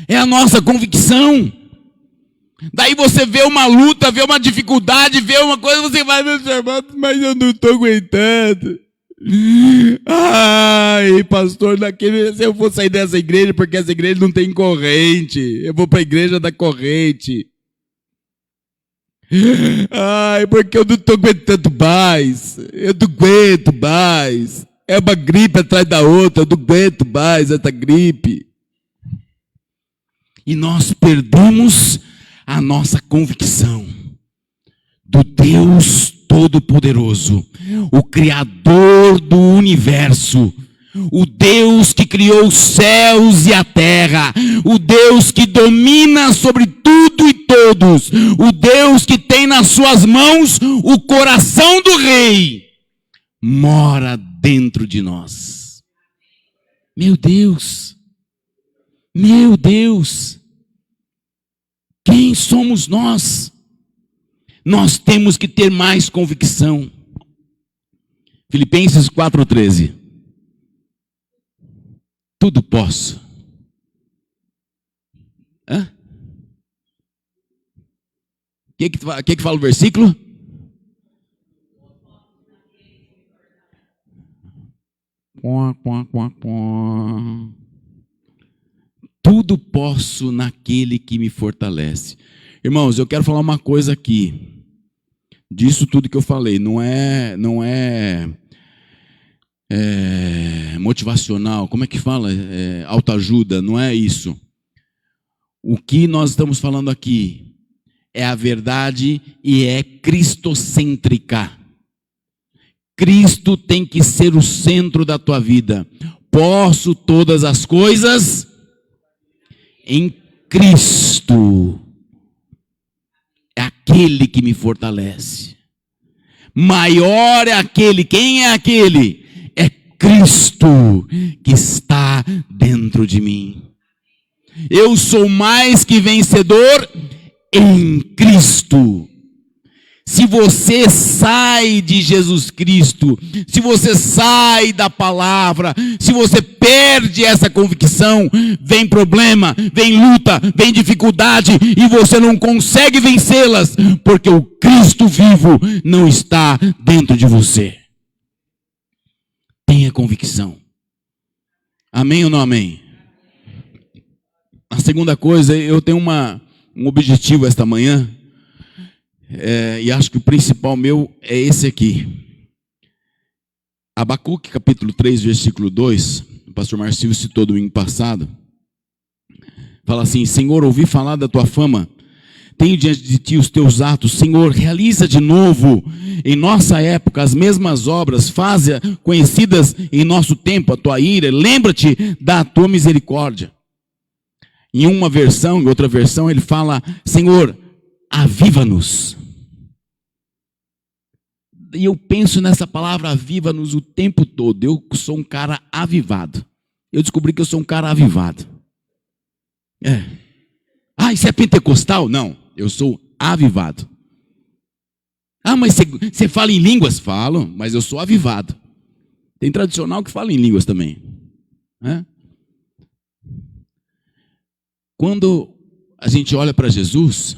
É a nossa convicção. Daí você vê uma luta, vê uma dificuldade, vê uma coisa, você vai, meu irmão, mas eu não estou aguentando. Ai, pastor, se eu for sair dessa igreja, porque essa igreja não tem corrente, eu vou para a igreja da corrente. Ai, porque eu não estou aguentando mais, eu não aguento mais. É uma gripe atrás da outra, eu não aguento mais essa gripe. E nós perdemos a nossa convicção do Deus Todo-Poderoso, o Criador do universo, o Deus que criou os céus e a terra, o Deus que domina sobre tudo e todos, o Deus que tem nas suas mãos o coração do rei, mora dentro de nós. Meu Deus, quem somos nós? Nós temos que ter mais convicção. Filipenses 4,13. Tudo posso. Hã? O que fala o versículo? Tudo posso naquele que me fortalece. Irmãos, eu quero falar uma coisa aqui. Disso tudo que eu falei, não é motivacional, como é que fala? Autoajuda, não é isso. O que nós estamos falando aqui é a verdade e é cristocêntrica. Cristo tem que ser o centro da tua vida. Posso todas as coisas em Cristo. É aquele que me fortalece. Maior é aquele. Quem é aquele? É Cristo que está dentro de mim. Eu sou mais que vencedor em Cristo. Se você sai de Jesus Cristo, se você sai da palavra, se você perde essa convicção, vem problema, vem luta, vem dificuldade e você não consegue vencê-las, porque o Cristo vivo não está dentro de você. Tenha convicção. Amém ou não amém? A segunda coisa, eu tenho um objetivo esta manhã. E acho que o principal meu é esse aqui. Abacuque capítulo 3, versículo 2, o pastor Marcílio citou domingo passado, fala assim: Senhor, ouvi falar da tua fama, tenho diante de ti os teus atos. Senhor, realiza de novo em nossa época as mesmas obras, faze conhecidas em nosso tempo a tua ira, lembra-te da tua misericórdia. Em uma versão, em outra versão ele fala: Senhor, aviva-nos. E eu penso nessa palavra aviva-nos o tempo todo. Eu sou um cara avivado. Eu descobri que eu sou um cara avivado. Isso é pentecostal? Não, eu sou avivado. Mas você fala em línguas? Falo, mas eu sou avivado. Tem tradicional que fala em línguas também. Quando a gente olha para Jesus,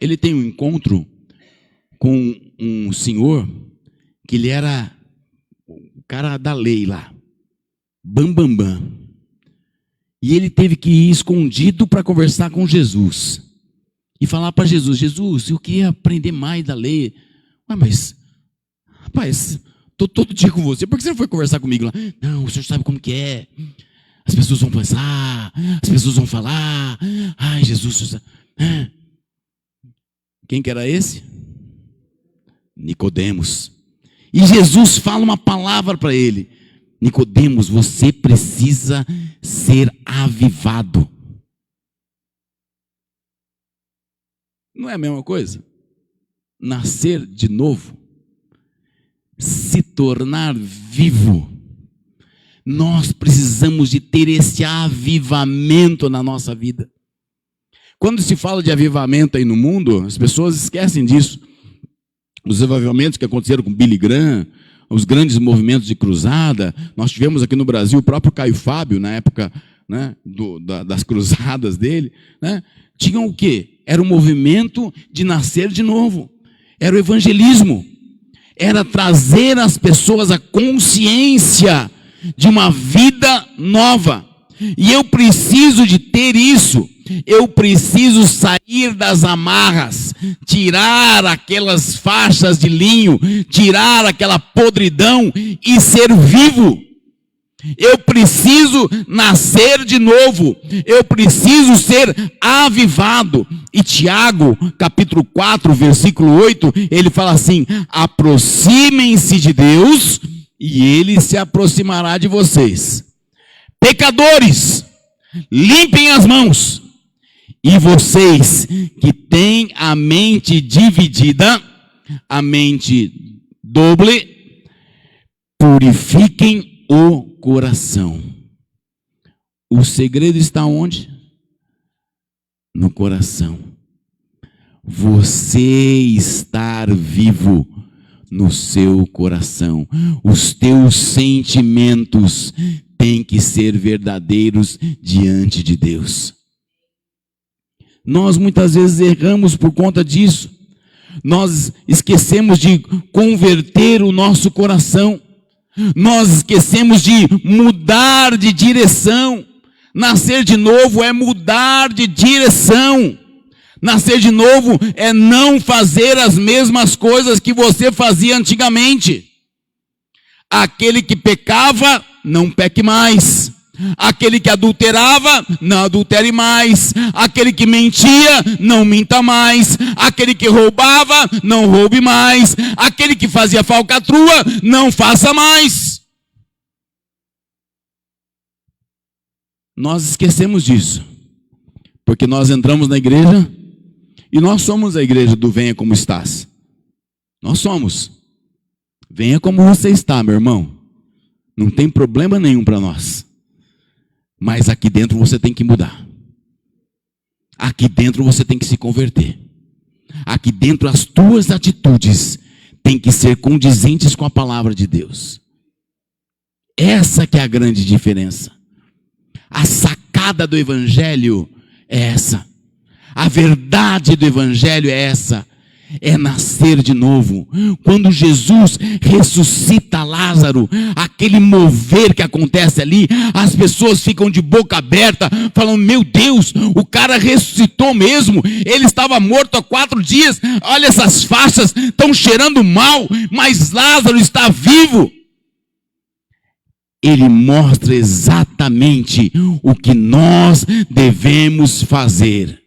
ele tem um encontro com um senhor que ele era o cara da lei lá, bam. E ele teve que ir escondido para conversar com Jesus e falar para Jesus: Jesus, eu queria aprender mais da lei. Mas, rapaz, estou todo dia com você, por que você não foi conversar comigo lá? Não, o senhor sabe como que é. As pessoas vão pensar, as pessoas vão falar. Ai, Jesus. Quem que era esse? Nicodemos. E Jesus fala uma palavra para ele: Nicodemos, você precisa ser avivado. Não é a mesma coisa? Nascer de novo, se tornar vivo. Nós precisamos de ter esse avivamento na nossa vida. Quando se fala de avivamento aí no mundo, as pessoas esquecem disso. Os avivamentos que aconteceram com Billy Graham, os grandes movimentos de cruzada, nós tivemos aqui no Brasil o próprio Caio Fábio, na época né, das cruzadas dele, né, tinham o quê? Era o movimento de nascer de novo. Era o evangelismo. Era trazer às pessoas a consciência de uma vida nova. E eu preciso de ter isso. Eu preciso sair das amarras, tirar aquelas faixas de linho, tirar aquela podridão e ser vivo. Eu preciso nascer de novo. Eu preciso ser avivado. E Tiago, capítulo 4, versículo 8, ele fala assim: aproximem-se de Deus e Ele se aproximará de vocês. Pecadores, limpem as mãos. E vocês que têm a mente dividida, a mente doble, purifiquem o coração. O segredo está onde? No coração. Você estar vivo no seu coração. Os teus sentimentos têm que ser verdadeiros diante de Deus. Nós muitas vezes erramos por conta disso. Nós esquecemos de converter o nosso coração. Nós esquecemos de mudar de direção. Nascer de novo é mudar de direção. Nascer de novo é não fazer as mesmas coisas que você fazia antigamente. Aquele que pecava, não peque mais. Aquele que adulterava, não adultere mais. Aquele que mentia, não minta mais. Aquele que roubava, não roube mais. Aquele que fazia falcatrua, não faça mais. Nós esquecemos disso, porque nós entramos na igreja e nós somos a igreja do venha como estás. Nós somos. Venha como você está, meu irmão. Não tem problema nenhum para nós. Mas aqui dentro você tem que mudar. Aqui dentro você tem que se converter. Aqui dentro as tuas atitudes têm que ser condizentes com a palavra de Deus. Essa que é a grande diferença. A sacada do evangelho é essa. A verdade do evangelho é essa. É nascer de novo. Quando Jesus ressuscita Lázaro, aquele mover que acontece ali, as pessoas ficam de boca aberta, falando: meu Deus, o cara ressuscitou mesmo. Ele estava morto há 4 dias. Olha, essas faixas estão cheirando mal, mas Lázaro está vivo. Ele mostra exatamente o que nós devemos fazer: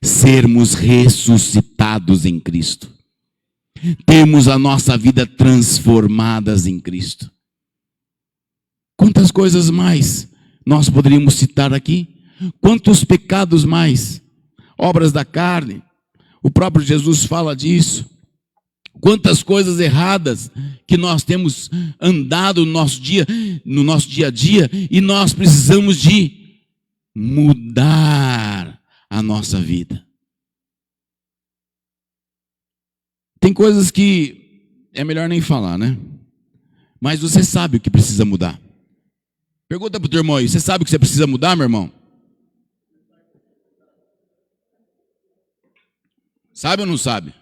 sermos ressuscitados em Cristo, termos a nossa vida transformadas em Cristo. Quantas coisas mais nós poderíamos citar aqui? Quantos pecados mais? Obras da carne, o próprio Jesus fala disso. Quantas coisas erradas que nós temos andado no nosso dia a dia, e nós precisamos de mudar a nossa vida. Tem coisas que é melhor nem falar, né? Mas você sabe o que precisa mudar. Pergunta para o teu irmão aí: você sabe o que você precisa mudar, meu irmão? Sabe ou não sabe?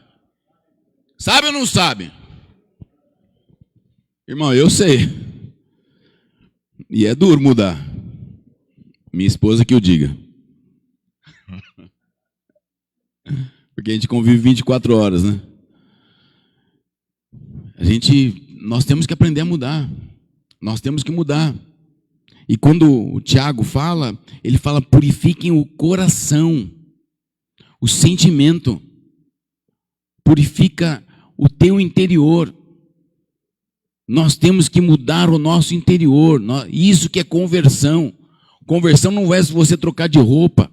Sabe ou não sabe? Irmão, eu sei. E é duro mudar. Minha esposa que o diga. Porque a gente convive 24 horas, né? Nós temos que aprender a mudar. Nós temos que mudar. E quando o Tiago fala, ele fala: purifiquem o coração, o sentimento. Purifica o teu interior. Nós temos que mudar o nosso interior. Isso que é conversão. Conversão não é você trocar de roupa.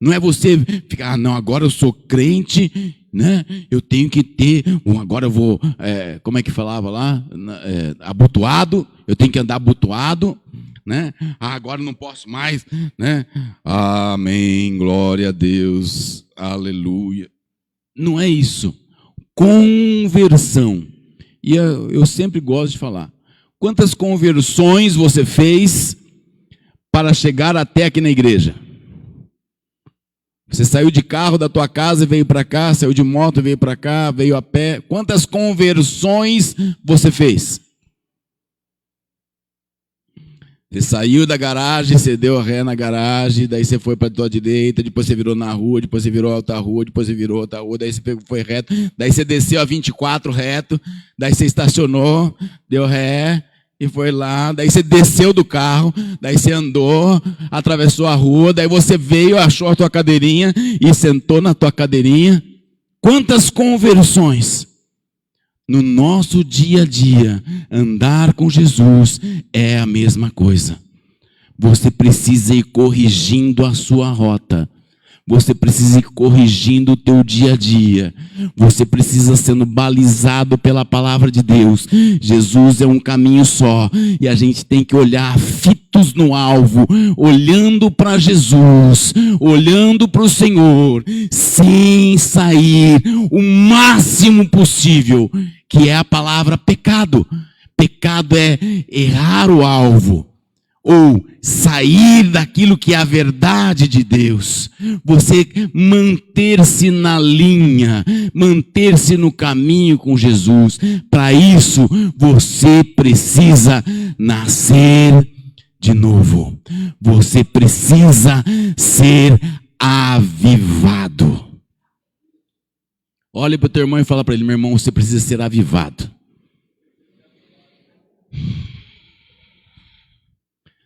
Não é você ficar: não, agora eu sou crente, né? Eu tenho que ter, agora eu vou, como é que falava lá? Abotoado, eu tenho que andar abotoado, né? Agora não posso mais, né? Amém, glória a Deus, aleluia. Não é isso. Conversão. E eu sempre gosto de falar: quantas conversões você fez para chegar até aqui na igreja? Você saiu de carro da tua casa e veio para cá, saiu de moto e veio para cá, veio a pé. Quantas conversões você fez? Você saiu da garagem, você deu ré na garagem, daí você foi para a tua direita, depois você virou na rua, depois você virou a outra rua, depois você virou outra rua, daí você foi reto, daí você desceu a 24 reto, daí você estacionou, deu ré e foi lá, daí você desceu do carro, daí você andou, atravessou a rua, daí você veio, achou a tua cadeirinha e sentou na tua cadeirinha. Quantas conversões? No nosso dia a dia, andar com Jesus é a mesma coisa. Você precisa ir corrigindo a sua rota. Você precisa ir corrigindo o teu dia a dia. Você precisa sendo balizado pela palavra de Deus. Jesus é um caminho só. E a gente tem que olhar fitos no alvo, olhando para Jesus, olhando para o Senhor, sem sair o máximo possível, que é a palavra pecado. Pecado é errar o alvo, ou sair daquilo que é a verdade de Deus. Você manter-se na linha, manter-se no caminho com Jesus. Para isso, você precisa nascer de novo. Você precisa ser avivado. Olha para o teu irmão e fala para ele: meu irmão, você precisa ser avivado.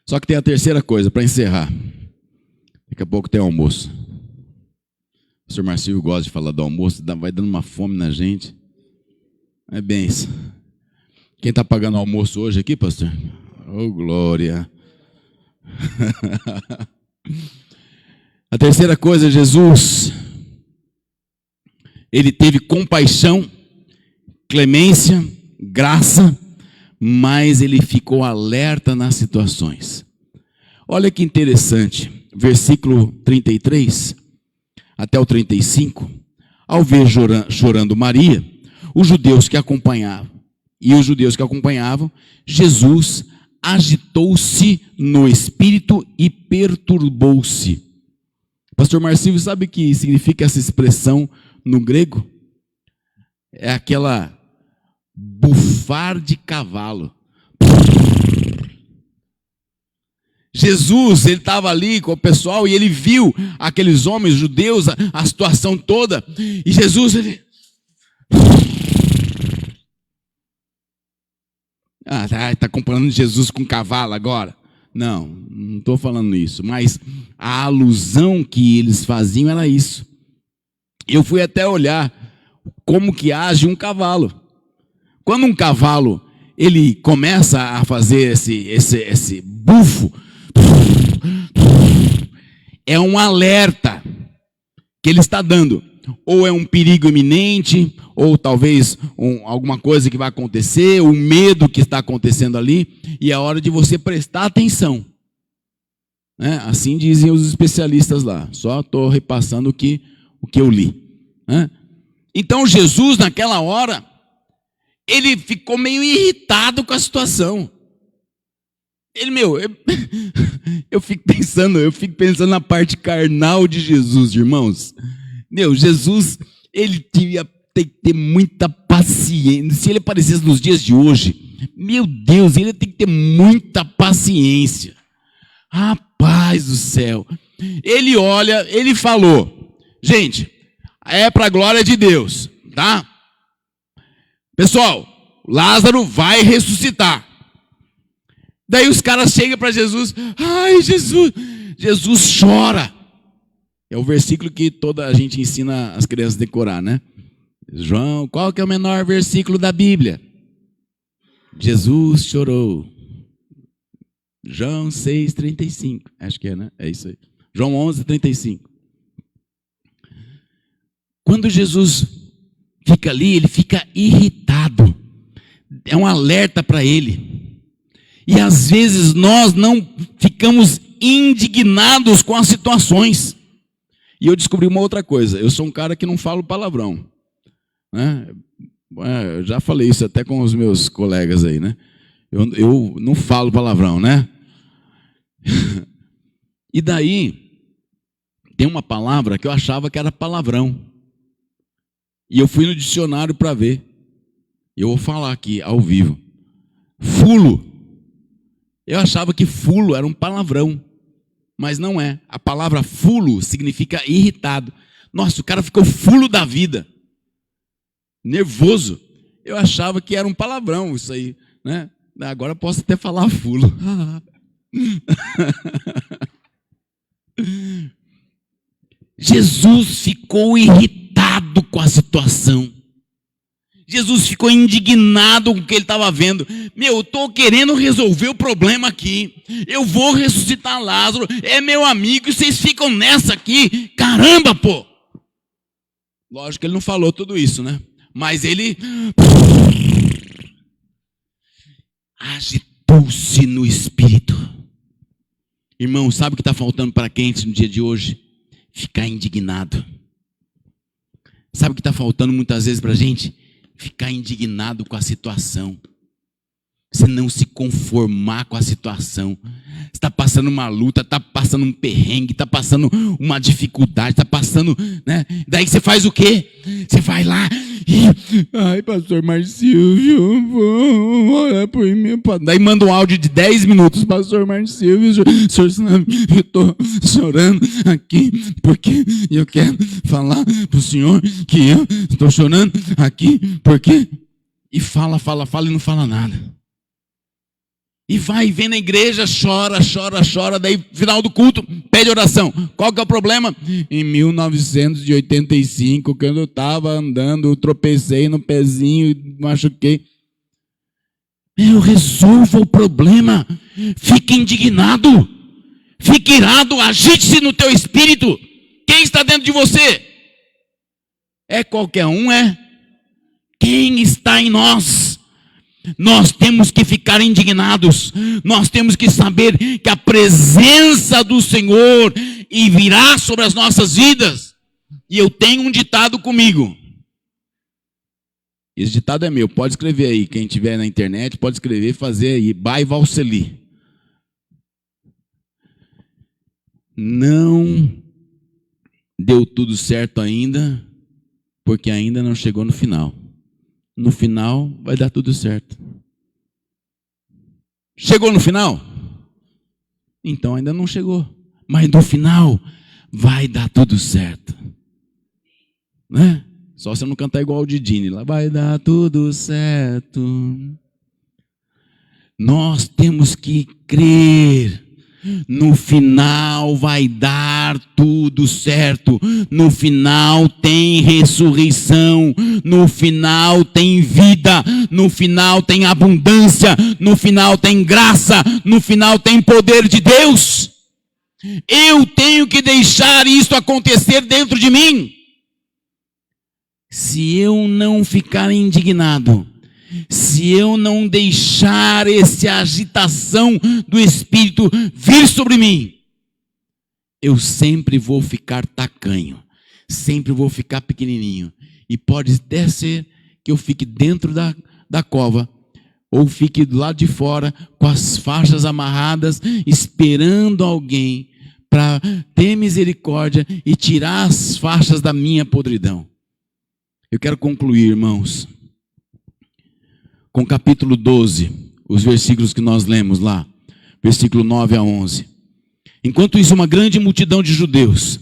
Só que tem a terceira coisa, para encerrar. Daqui a pouco tem almoço. O pastor Marcílio gosta de falar do almoço, vai dando uma fome na gente. É bem isso. Quem está pagando almoço hoje aqui, pastor? Oh, glória. A terceira coisa, Jesus, ele teve compaixão, clemência, graça, mas ele ficou alerta nas situações. Olha que interessante, versículo 33 até o 35, ao ver chorando Maria, os judeus que acompanhavam, Jesus agitou-se no espírito e perturbou-se. Pastor Marcílio, sabe o que significa essa expressão no grego? É aquela bufar de cavalo. Jesus, ele estava ali com o pessoal e ele viu aqueles homens judeus, a situação toda, e Jesus, ele... está comparando Jesus com cavalo agora. Não estou falando isso, mas a alusão que eles faziam era isso. Eu fui até olhar como que age um cavalo. Quando um cavalo ele começa a fazer esse bufo, é um alerta que ele está dando. Ou é um perigo iminente, ou talvez alguma coisa que vai acontecer, o medo que está acontecendo ali, e é hora de você prestar atenção. Né? Assim dizem os especialistas lá. Só estou repassando o que eu li. Né? Então Jesus, naquela hora, ele ficou meio irritado com a situação. Eu fico pensando na parte carnal de Jesus, irmãos. Jesus, ele tinha que ter muita paciência. Se ele aparecesse nos dias de hoje, meu Deus, ele tem que ter muita paciência. Rapaz do céu. Ele olha, ele falou: gente, é para a glória de Deus, tá? Pessoal, Lázaro vai ressuscitar. Daí os caras chegam para Jesus. Ai, Jesus chora. É o versículo que toda a gente ensina as crianças a decorar, né? João, qual que é o menor versículo da Bíblia? Jesus chorou. João 6,35. Acho que é, né? É isso aí. João 11,35. Quando Jesus fica ali, ele fica irritado. É um alerta para ele. E às vezes nós não ficamos indignados com as situações. E eu descobri uma outra coisa. Eu sou um cara que não falo palavrão. Né? Eu já falei isso até com os meus colegas aí, né? Eu não falo palavrão, né? E daí, tem uma palavra que eu achava que era palavrão. E eu fui no dicionário para ver. Eu vou falar aqui ao vivo. Fulo. Eu achava que fulo era um palavrão. Mas não é. A palavra fulo significa irritado. Nossa, o cara ficou fulo da vida. Nervoso. Eu achava que era um palavrão isso aí, né? Agora eu posso até falar fulo. Jesus ficou irritado com a situação. Jesus ficou indignado com o que ele estava vendo. Meu, eu estou querendo resolver o problema aqui. Eu vou ressuscitar Lázaro. É meu amigo e vocês ficam nessa aqui. Caramba, pô! Lógico que ele não falou tudo isso, né? Mas ele agitou-se no espírito. Irmão, sabe o que está faltando para crentes no dia de hoje? Ficar indignado. Sabe o que está faltando muitas vezes para a gente? Ficar indignado com a situação. Você não se conformar com a situação. Você está passando uma luta, está passando um perrengue, está passando uma dificuldade, está passando, né? Daí você faz o quê? Você vai lá e... Ai, pastor Marcílio, ora por mim. Daí manda um áudio de 10 minutos. Pastor Marcílio, senhor, eu estou chorando aqui porque eu quero falar para o senhor que eu estou chorando aqui porque... E fala e não fala nada. E vai, vem na igreja, chora, daí final do culto, pede oração. Qual que é o problema? Em 1985, quando eu estava andando, eu tropecei no pezinho e machuquei. Eu resolva o problema. Fique indignado, fique irado, agite-se no teu espírito. Quem está dentro de você? É qualquer um, é? Quem está em nós? Nós temos que ficar indignados, nós temos que saber que a presença do Senhor virá sobre as nossas vidas. E eu tenho um ditado comigo. Esse ditado é meu, pode escrever aí, quem tiver na internet pode escrever, fazer aí, By Valceli. Não deu tudo certo ainda, porque ainda não chegou no final. No final vai dar tudo certo. Chegou no final? Então ainda não chegou. Mas no final vai dar tudo certo. Né? Só se eu não cantar igual o Didine. Lá vai dar tudo certo. Nós temos que crer. No final vai dar tudo certo. No final tem ressurreição. No final tem vida. No final tem abundância. No final tem graça. No final tem poder de Deus. Eu tenho que deixar isso acontecer dentro de mim. Se eu não ficar indignado, se eu não deixar essa agitação do Espírito vir sobre mim, eu sempre vou ficar tacanho, sempre vou ficar pequenininho. E pode até ser que eu fique dentro da cova, ou fique do lado de fora, com as faixas amarradas, esperando alguém para ter misericórdia e tirar as faixas da minha podridão. Eu quero concluir, irmãos, com capítulo 12, os versículos que nós lemos lá, versículo 9 a 11. Enquanto isso, uma grande multidão de judeus,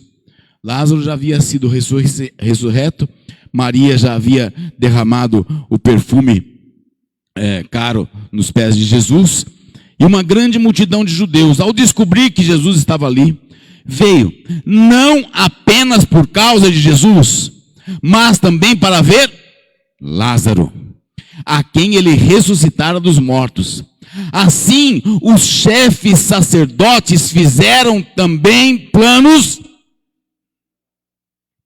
Lázaro já havia sido ressurreto, Maria já havia derramado o perfume caro nos pés de Jesus, e uma grande multidão de judeus, ao descobrir que Jesus estava ali, veio, não apenas por causa de Jesus, mas também para ver Lázaro, a quem ele ressuscitara dos mortos. Assim, os chefes sacerdotes fizeram também planos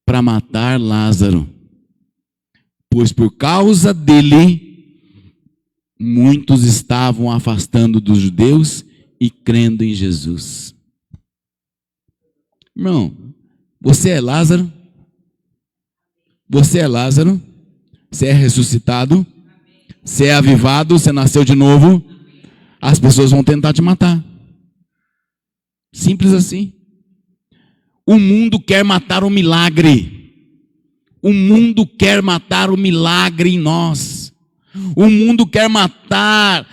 para matar Lázaro, pois por causa dele, muitos estavam afastando dos judeus e crendo em Jesus. Irmão, você é Lázaro? Você é Lázaro? Você é ressuscitado? Você é avivado? Você nasceu de novo? As pessoas vão tentar te matar. Simples assim. O mundo quer matar o milagre. O mundo quer matar o milagre em nós. O mundo quer matar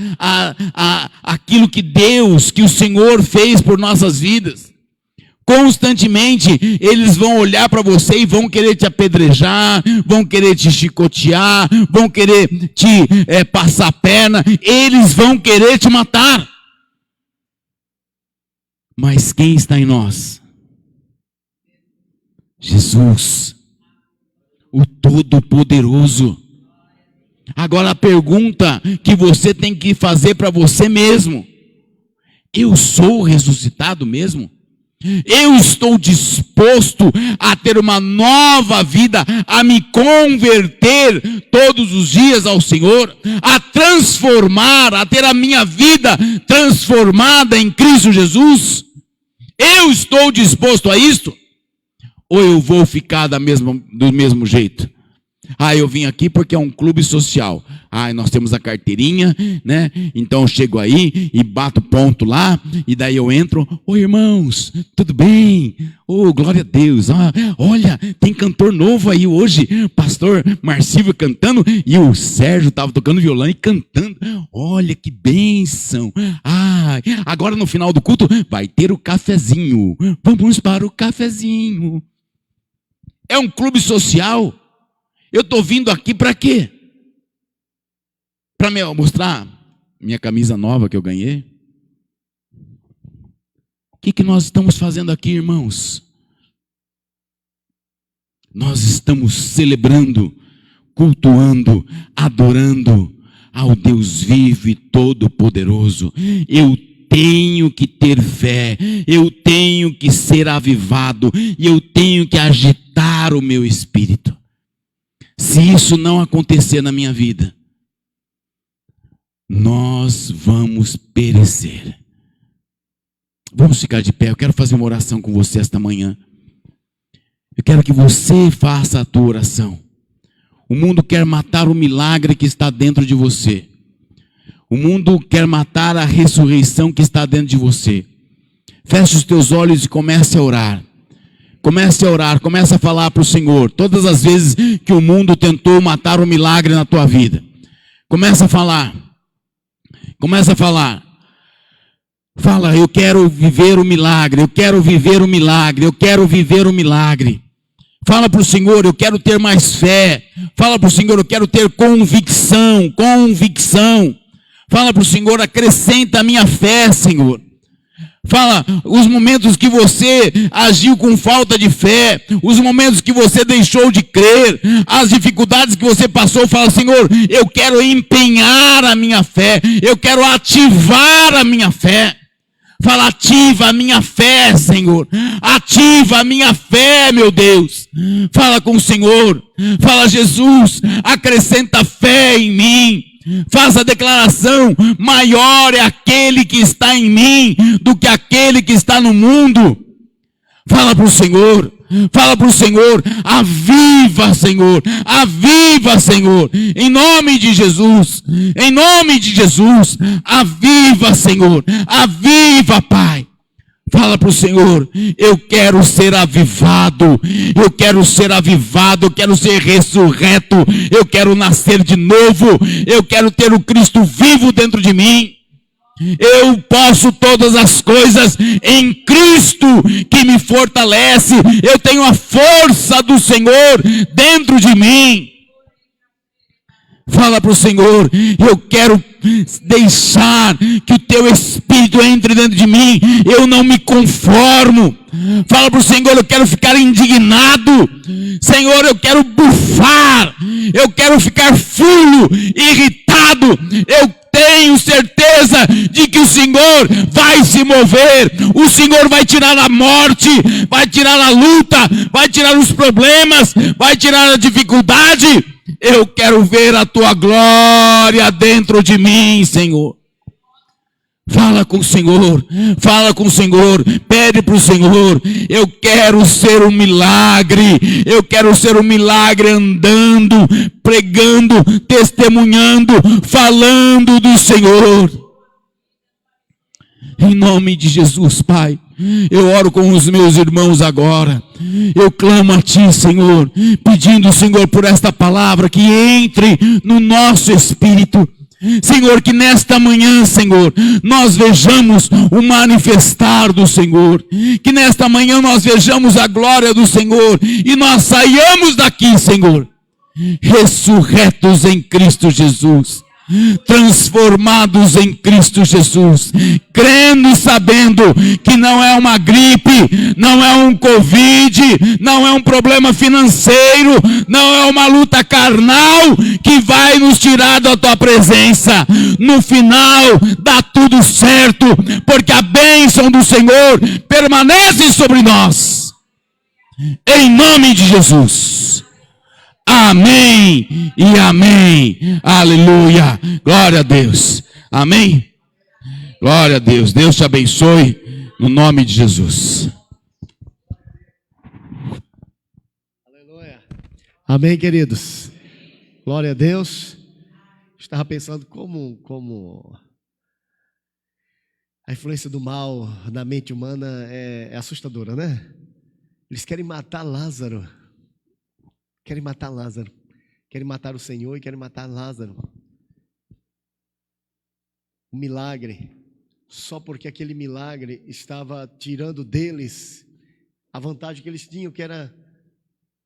aquilo que Deus, que o Senhor fez por nossas vidas. Constantemente eles vão olhar para você e vão querer te apedrejar, vão querer te chicotear, vão querer te passar a perna, eles vão querer te matar. Mas quem está em nós? Jesus, o Todo-Poderoso. Agora a pergunta que você tem que fazer para você mesmo: eu sou ressuscitado mesmo? Eu estou disposto a ter uma nova vida, a me converter todos os dias ao Senhor, a transformar, a ter a minha vida transformada em Cristo Jesus? Eu estou disposto a isto? Ou eu vou ficar do mesmo jeito? Eu vim aqui porque é um clube social. Nós temos a carteirinha, né? Então eu chego aí e bato ponto lá, e daí eu entro. Oi, irmãos, tudo bem? Glória a Deus. Olha, tem cantor novo aí hoje, pastor Marcílio cantando, e o Sérgio estava tocando violão e cantando. Olha que bênção. Agora no final do culto vai ter o cafezinho. Vamos para o cafezinho. É um clube social. Eu estou vindo aqui para quê? Para me mostrar minha camisa nova que eu ganhei? O que nós estamos fazendo aqui, irmãos? Nós estamos celebrando, cultuando, adorando ao Deus vivo e todo-poderoso. Eu tenho que ter fé, eu tenho que ser avivado, e eu tenho que agitar o meu espírito. Se isso não acontecer na minha vida, nós vamos perecer. Vamos ficar de pé. Eu quero fazer uma oração com você esta manhã. Eu quero que você faça a tua oração. O mundo quer matar o milagre que está dentro de você. O mundo quer matar a ressurreição que está dentro de você. Feche os teus olhos e comece a orar. Comece a orar, comece a falar para o Senhor. Todas as vezes que o mundo tentou matar o milagre na tua vida, comece a falar. Comece a falar. Fala, eu quero viver o milagre, eu quero viver o milagre, eu quero viver o milagre. Fala para o Senhor, eu quero ter mais fé. Fala para o Senhor, eu quero ter convicção. Fala para o Senhor, acrescenta a minha fé, Senhor. Fala os momentos que você agiu com falta de fé, os momentos que você deixou de crer, as dificuldades que você passou. Fala, Senhor, eu quero empenhar a minha fé, eu quero ativar a minha fé. Fala, ativa a minha fé, Senhor. Ativa a minha fé, meu Deus. Fala com o Senhor. Fala, Jesus, acrescenta fé em mim. Faça a declaração: maior é aquele que está em mim do que aquele que está no mundo. Fala para o Senhor. Fala para o Senhor: aviva, Senhor, aviva, Senhor, em nome de Jesus, aviva, Senhor, aviva, Pai. Fala para o Senhor: eu quero ser avivado, eu quero ser ressurreto, eu quero nascer de novo, eu quero ter o Cristo vivo dentro de mim. Eu posso todas as coisas em Cristo que me fortalece. Eu tenho a força do Senhor dentro de mim. Fala para o Senhor: eu quero deixar que o teu Espírito entre dentro de mim. Eu não me conformo. Fala para o Senhor: eu quero ficar indignado. Senhor, eu quero bufar. Eu quero ficar fúrio, irritado. Eu tenho certeza de que o Senhor vai se mover. O Senhor vai tirar a morte, vai tirar a luta, vai tirar os problemas, vai tirar a dificuldade. Eu quero ver a tua glória dentro de mim, Senhor. Fala com o Senhor, pede para o Senhor: eu quero ser um milagre, andando, pregando, testemunhando, falando do Senhor. Em nome de Jesus, Pai. Eu oro com os meus irmãos agora. Eu clamo a Ti, Senhor, pedindo, Senhor, por esta palavra que entre no nosso espírito. Senhor, que nesta manhã, Senhor, nós vejamos o manifestar do Senhor. Que nesta manhã nós vejamos a glória do Senhor. E nós saiamos daqui, Senhor, ressurretos em Cristo Jesus. Transformados em Cristo Jesus, crendo e sabendo que não é uma gripe, não é um Covid, não é um problema financeiro, não é uma luta carnal que vai nos tirar da tua presença. No final dá tudo certo, porque a bênção do Senhor permanece sobre nós, em nome de Jesus. Amém e amém. Aleluia. Glória a Deus. Amém. Glória a Deus. Deus te abençoe no nome de Jesus. Aleluia. Amém, queridos. Glória a Deus. Estava pensando como a influência do mal na mente humana é assustadora, né? Eles querem matar Lázaro. Querem matar Lázaro. Querem matar o Senhor e querem matar Lázaro. Um milagre. Só porque aquele milagre estava tirando deles a vantagem que eles tinham, que era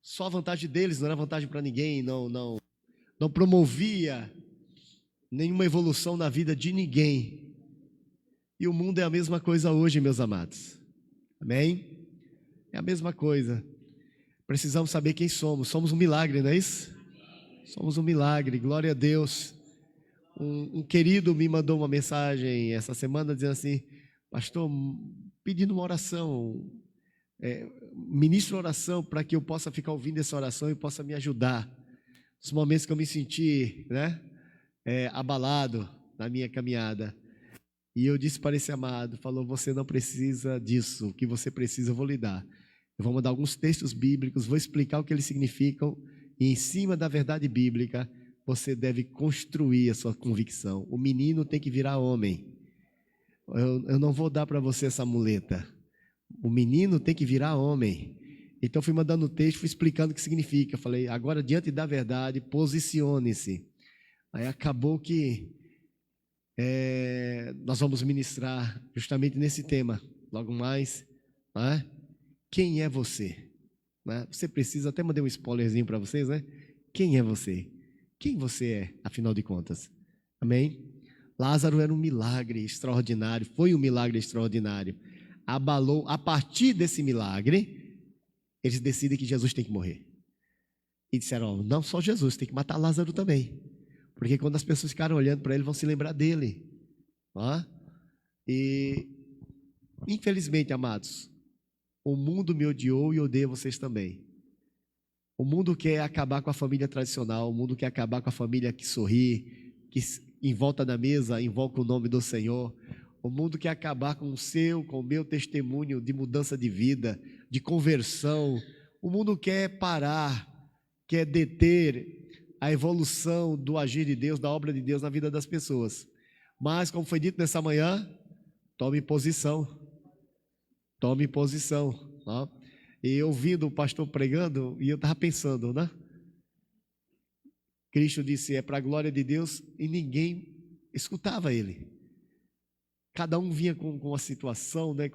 só a vantagem deles, não era vantagem para ninguém, não promovia nenhuma evolução na vida de ninguém. E o mundo é a mesma coisa hoje, meus amados. Amém? É a mesma coisa. Precisamos saber quem somos. Somos um milagre, não é isso? Somos um milagre, glória a Deus. Um querido me mandou uma mensagem essa semana dizendo assim: pastor, pedindo uma oração, ministro oração para que eu possa ficar ouvindo essa oração e possa me ajudar nos momentos que eu me senti, abalado na minha caminhada. E eu disse para esse amado, falou: você não precisa disso, o que você precisa eu vou lhe dar. Eu vou mandar alguns textos bíblicos, vou explicar o que eles significam, e em cima da verdade bíblica, você deve construir a sua convicção. O menino tem que virar homem. Eu não vou dar para você essa muleta. O menino tem que virar homem. Então fui mandando o texto, fui explicando o que significa. Falei: agora, diante da verdade, posicione-se. Aí acabou que nós vamos ministrar justamente nesse tema, logo mais, não é? Quem é você? Você precisa, até mandei um spoilerzinho para vocês, né? Quem é você? Quem você é, afinal de contas? Amém? Lázaro era um milagre extraordinário, foi um milagre extraordinário. Abalou, a partir desse milagre, eles decidem que Jesus tem que morrer. E disseram: não só Jesus, tem que matar Lázaro também. Porque quando as pessoas ficaram olhando para ele, vão se lembrar dele. E, infelizmente, amados, o mundo me odiou e odeia vocês também. O mundo quer acabar com a família tradicional, o mundo quer acabar com a família que sorri, que em volta da mesa invoca o nome do Senhor. O mundo quer acabar com o meu testemunho de mudança de vida, de conversão. O mundo quer parar, quer deter a evolução do agir de Deus, da obra de Deus na vida das pessoas. Mas, como foi dito nessa manhã, tome posição. Tome posição. E ouvindo o pastor pregando, e eu estava pensando, né? Cristo disse: é para a glória de Deus, e ninguém escutava ele. Cada um vinha com uma situação, né?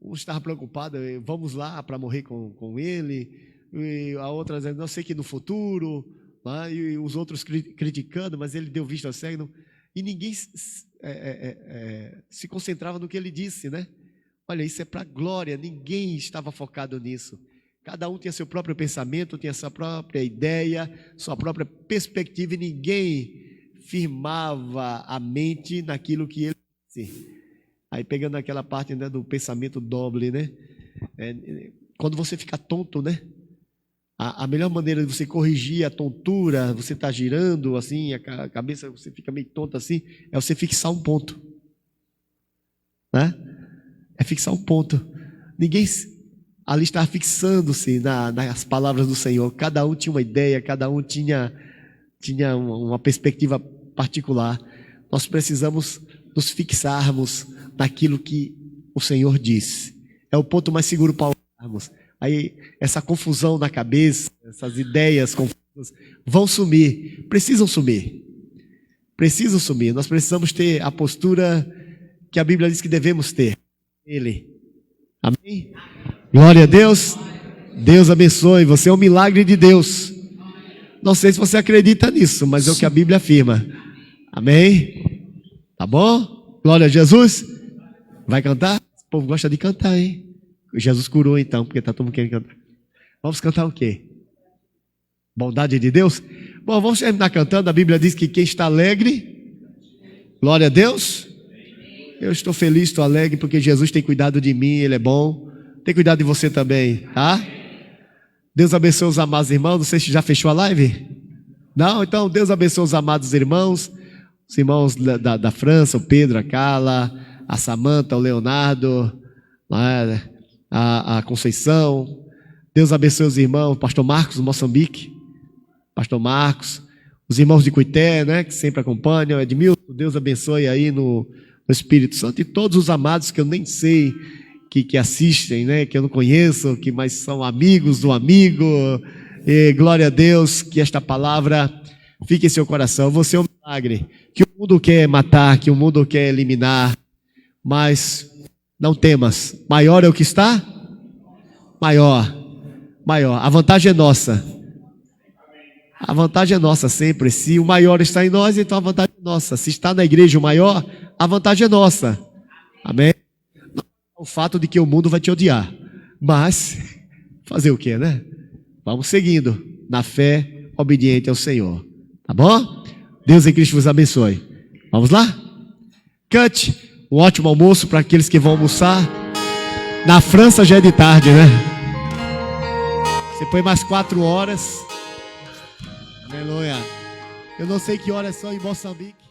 Um estava preocupado: vamos lá para morrer com ele. E a outra dizendo: não sei que no futuro. E os outros criticando, mas ele deu vista ao cego. E ninguém se concentrava no que ele disse, né? Olha, isso é para a glória, ninguém estava focado nisso. Cada um tinha seu próprio pensamento, tinha sua própria ideia, sua própria perspectiva, e ninguém firmava a mente naquilo que ele disse. Aí pegando aquela parte, né, do pensamento doble, né? Quando você fica tonto, né? A melhor maneira de você corrigir a tontura, você está girando assim, a cabeça, você fica meio tonto assim, é você fixar um ponto, né? É fixar um ponto. Ninguém ali estava fixando-se nas palavras do Senhor. Cada um tinha uma ideia, cada um tinha uma perspectiva particular. Nós precisamos nos fixarmos naquilo que o Senhor diz. É o ponto mais seguro para olharmos. Aí essa confusão na cabeça, essas ideias confusas vão sumir, precisam sumir. Precisam sumir. Nós precisamos ter a postura que a Bíblia diz que devemos ter. Ele. Amém? Glória a Deus. Deus abençoe. Você é um milagre de Deus. Não sei se você acredita nisso, mas é o que a Bíblia afirma. Amém? Tá bom? Glória a Jesus. Vai cantar? O povo gosta de cantar, hein? Jesus curou então, porque tá todo mundo querendo cantar. Vamos cantar o quê? Bondade de Deus? Bom, vamos terminar cantando. A Bíblia diz que quem está alegre, glória a Deus. Eu estou feliz, estou alegre, porque Jesus tem cuidado de mim, Ele é bom. Tem cuidado de você também, tá? Deus abençoe os amados irmãos. Não sei se já fechou a live. Não? Então Deus abençoe os amados irmãos. Os irmãos da França, o Pedro, a Carla, a Samanta, o Leonardo, a Conceição. Deus abençoe os irmãos, o pastor Marcos, do Moçambique. Pastor Marcos, os irmãos de Cuité, né, que sempre acompanham, Edmilson, Deus abençoe aí no Espírito Santo, e todos os amados que eu nem sei, que assistem, né, que eu não conheço, mas são amigos do amigo, e glória a Deus, que esta palavra fique em seu coração. Você é um milagre, que o mundo quer matar, que o mundo quer eliminar, mas não temas, maior é o que está? Maior, a vantagem é nossa. A vantagem é nossa sempre. Se o maior está em nós, então a vantagem é nossa. Se está na igreja o maior, a vantagem é nossa. Amém? Não é o fato de que o mundo vai te odiar. Mas, fazer o quê, né? Vamos seguindo na fé, obediente ao Senhor. Tá bom? Deus em Cristo vos abençoe. Vamos lá? Cante. Um ótimo almoço para aqueles que vão almoçar. Na França já é de tarde, né? Você põe mais 4 horas. Aleluia. Eu não sei que horas são em Moçambique.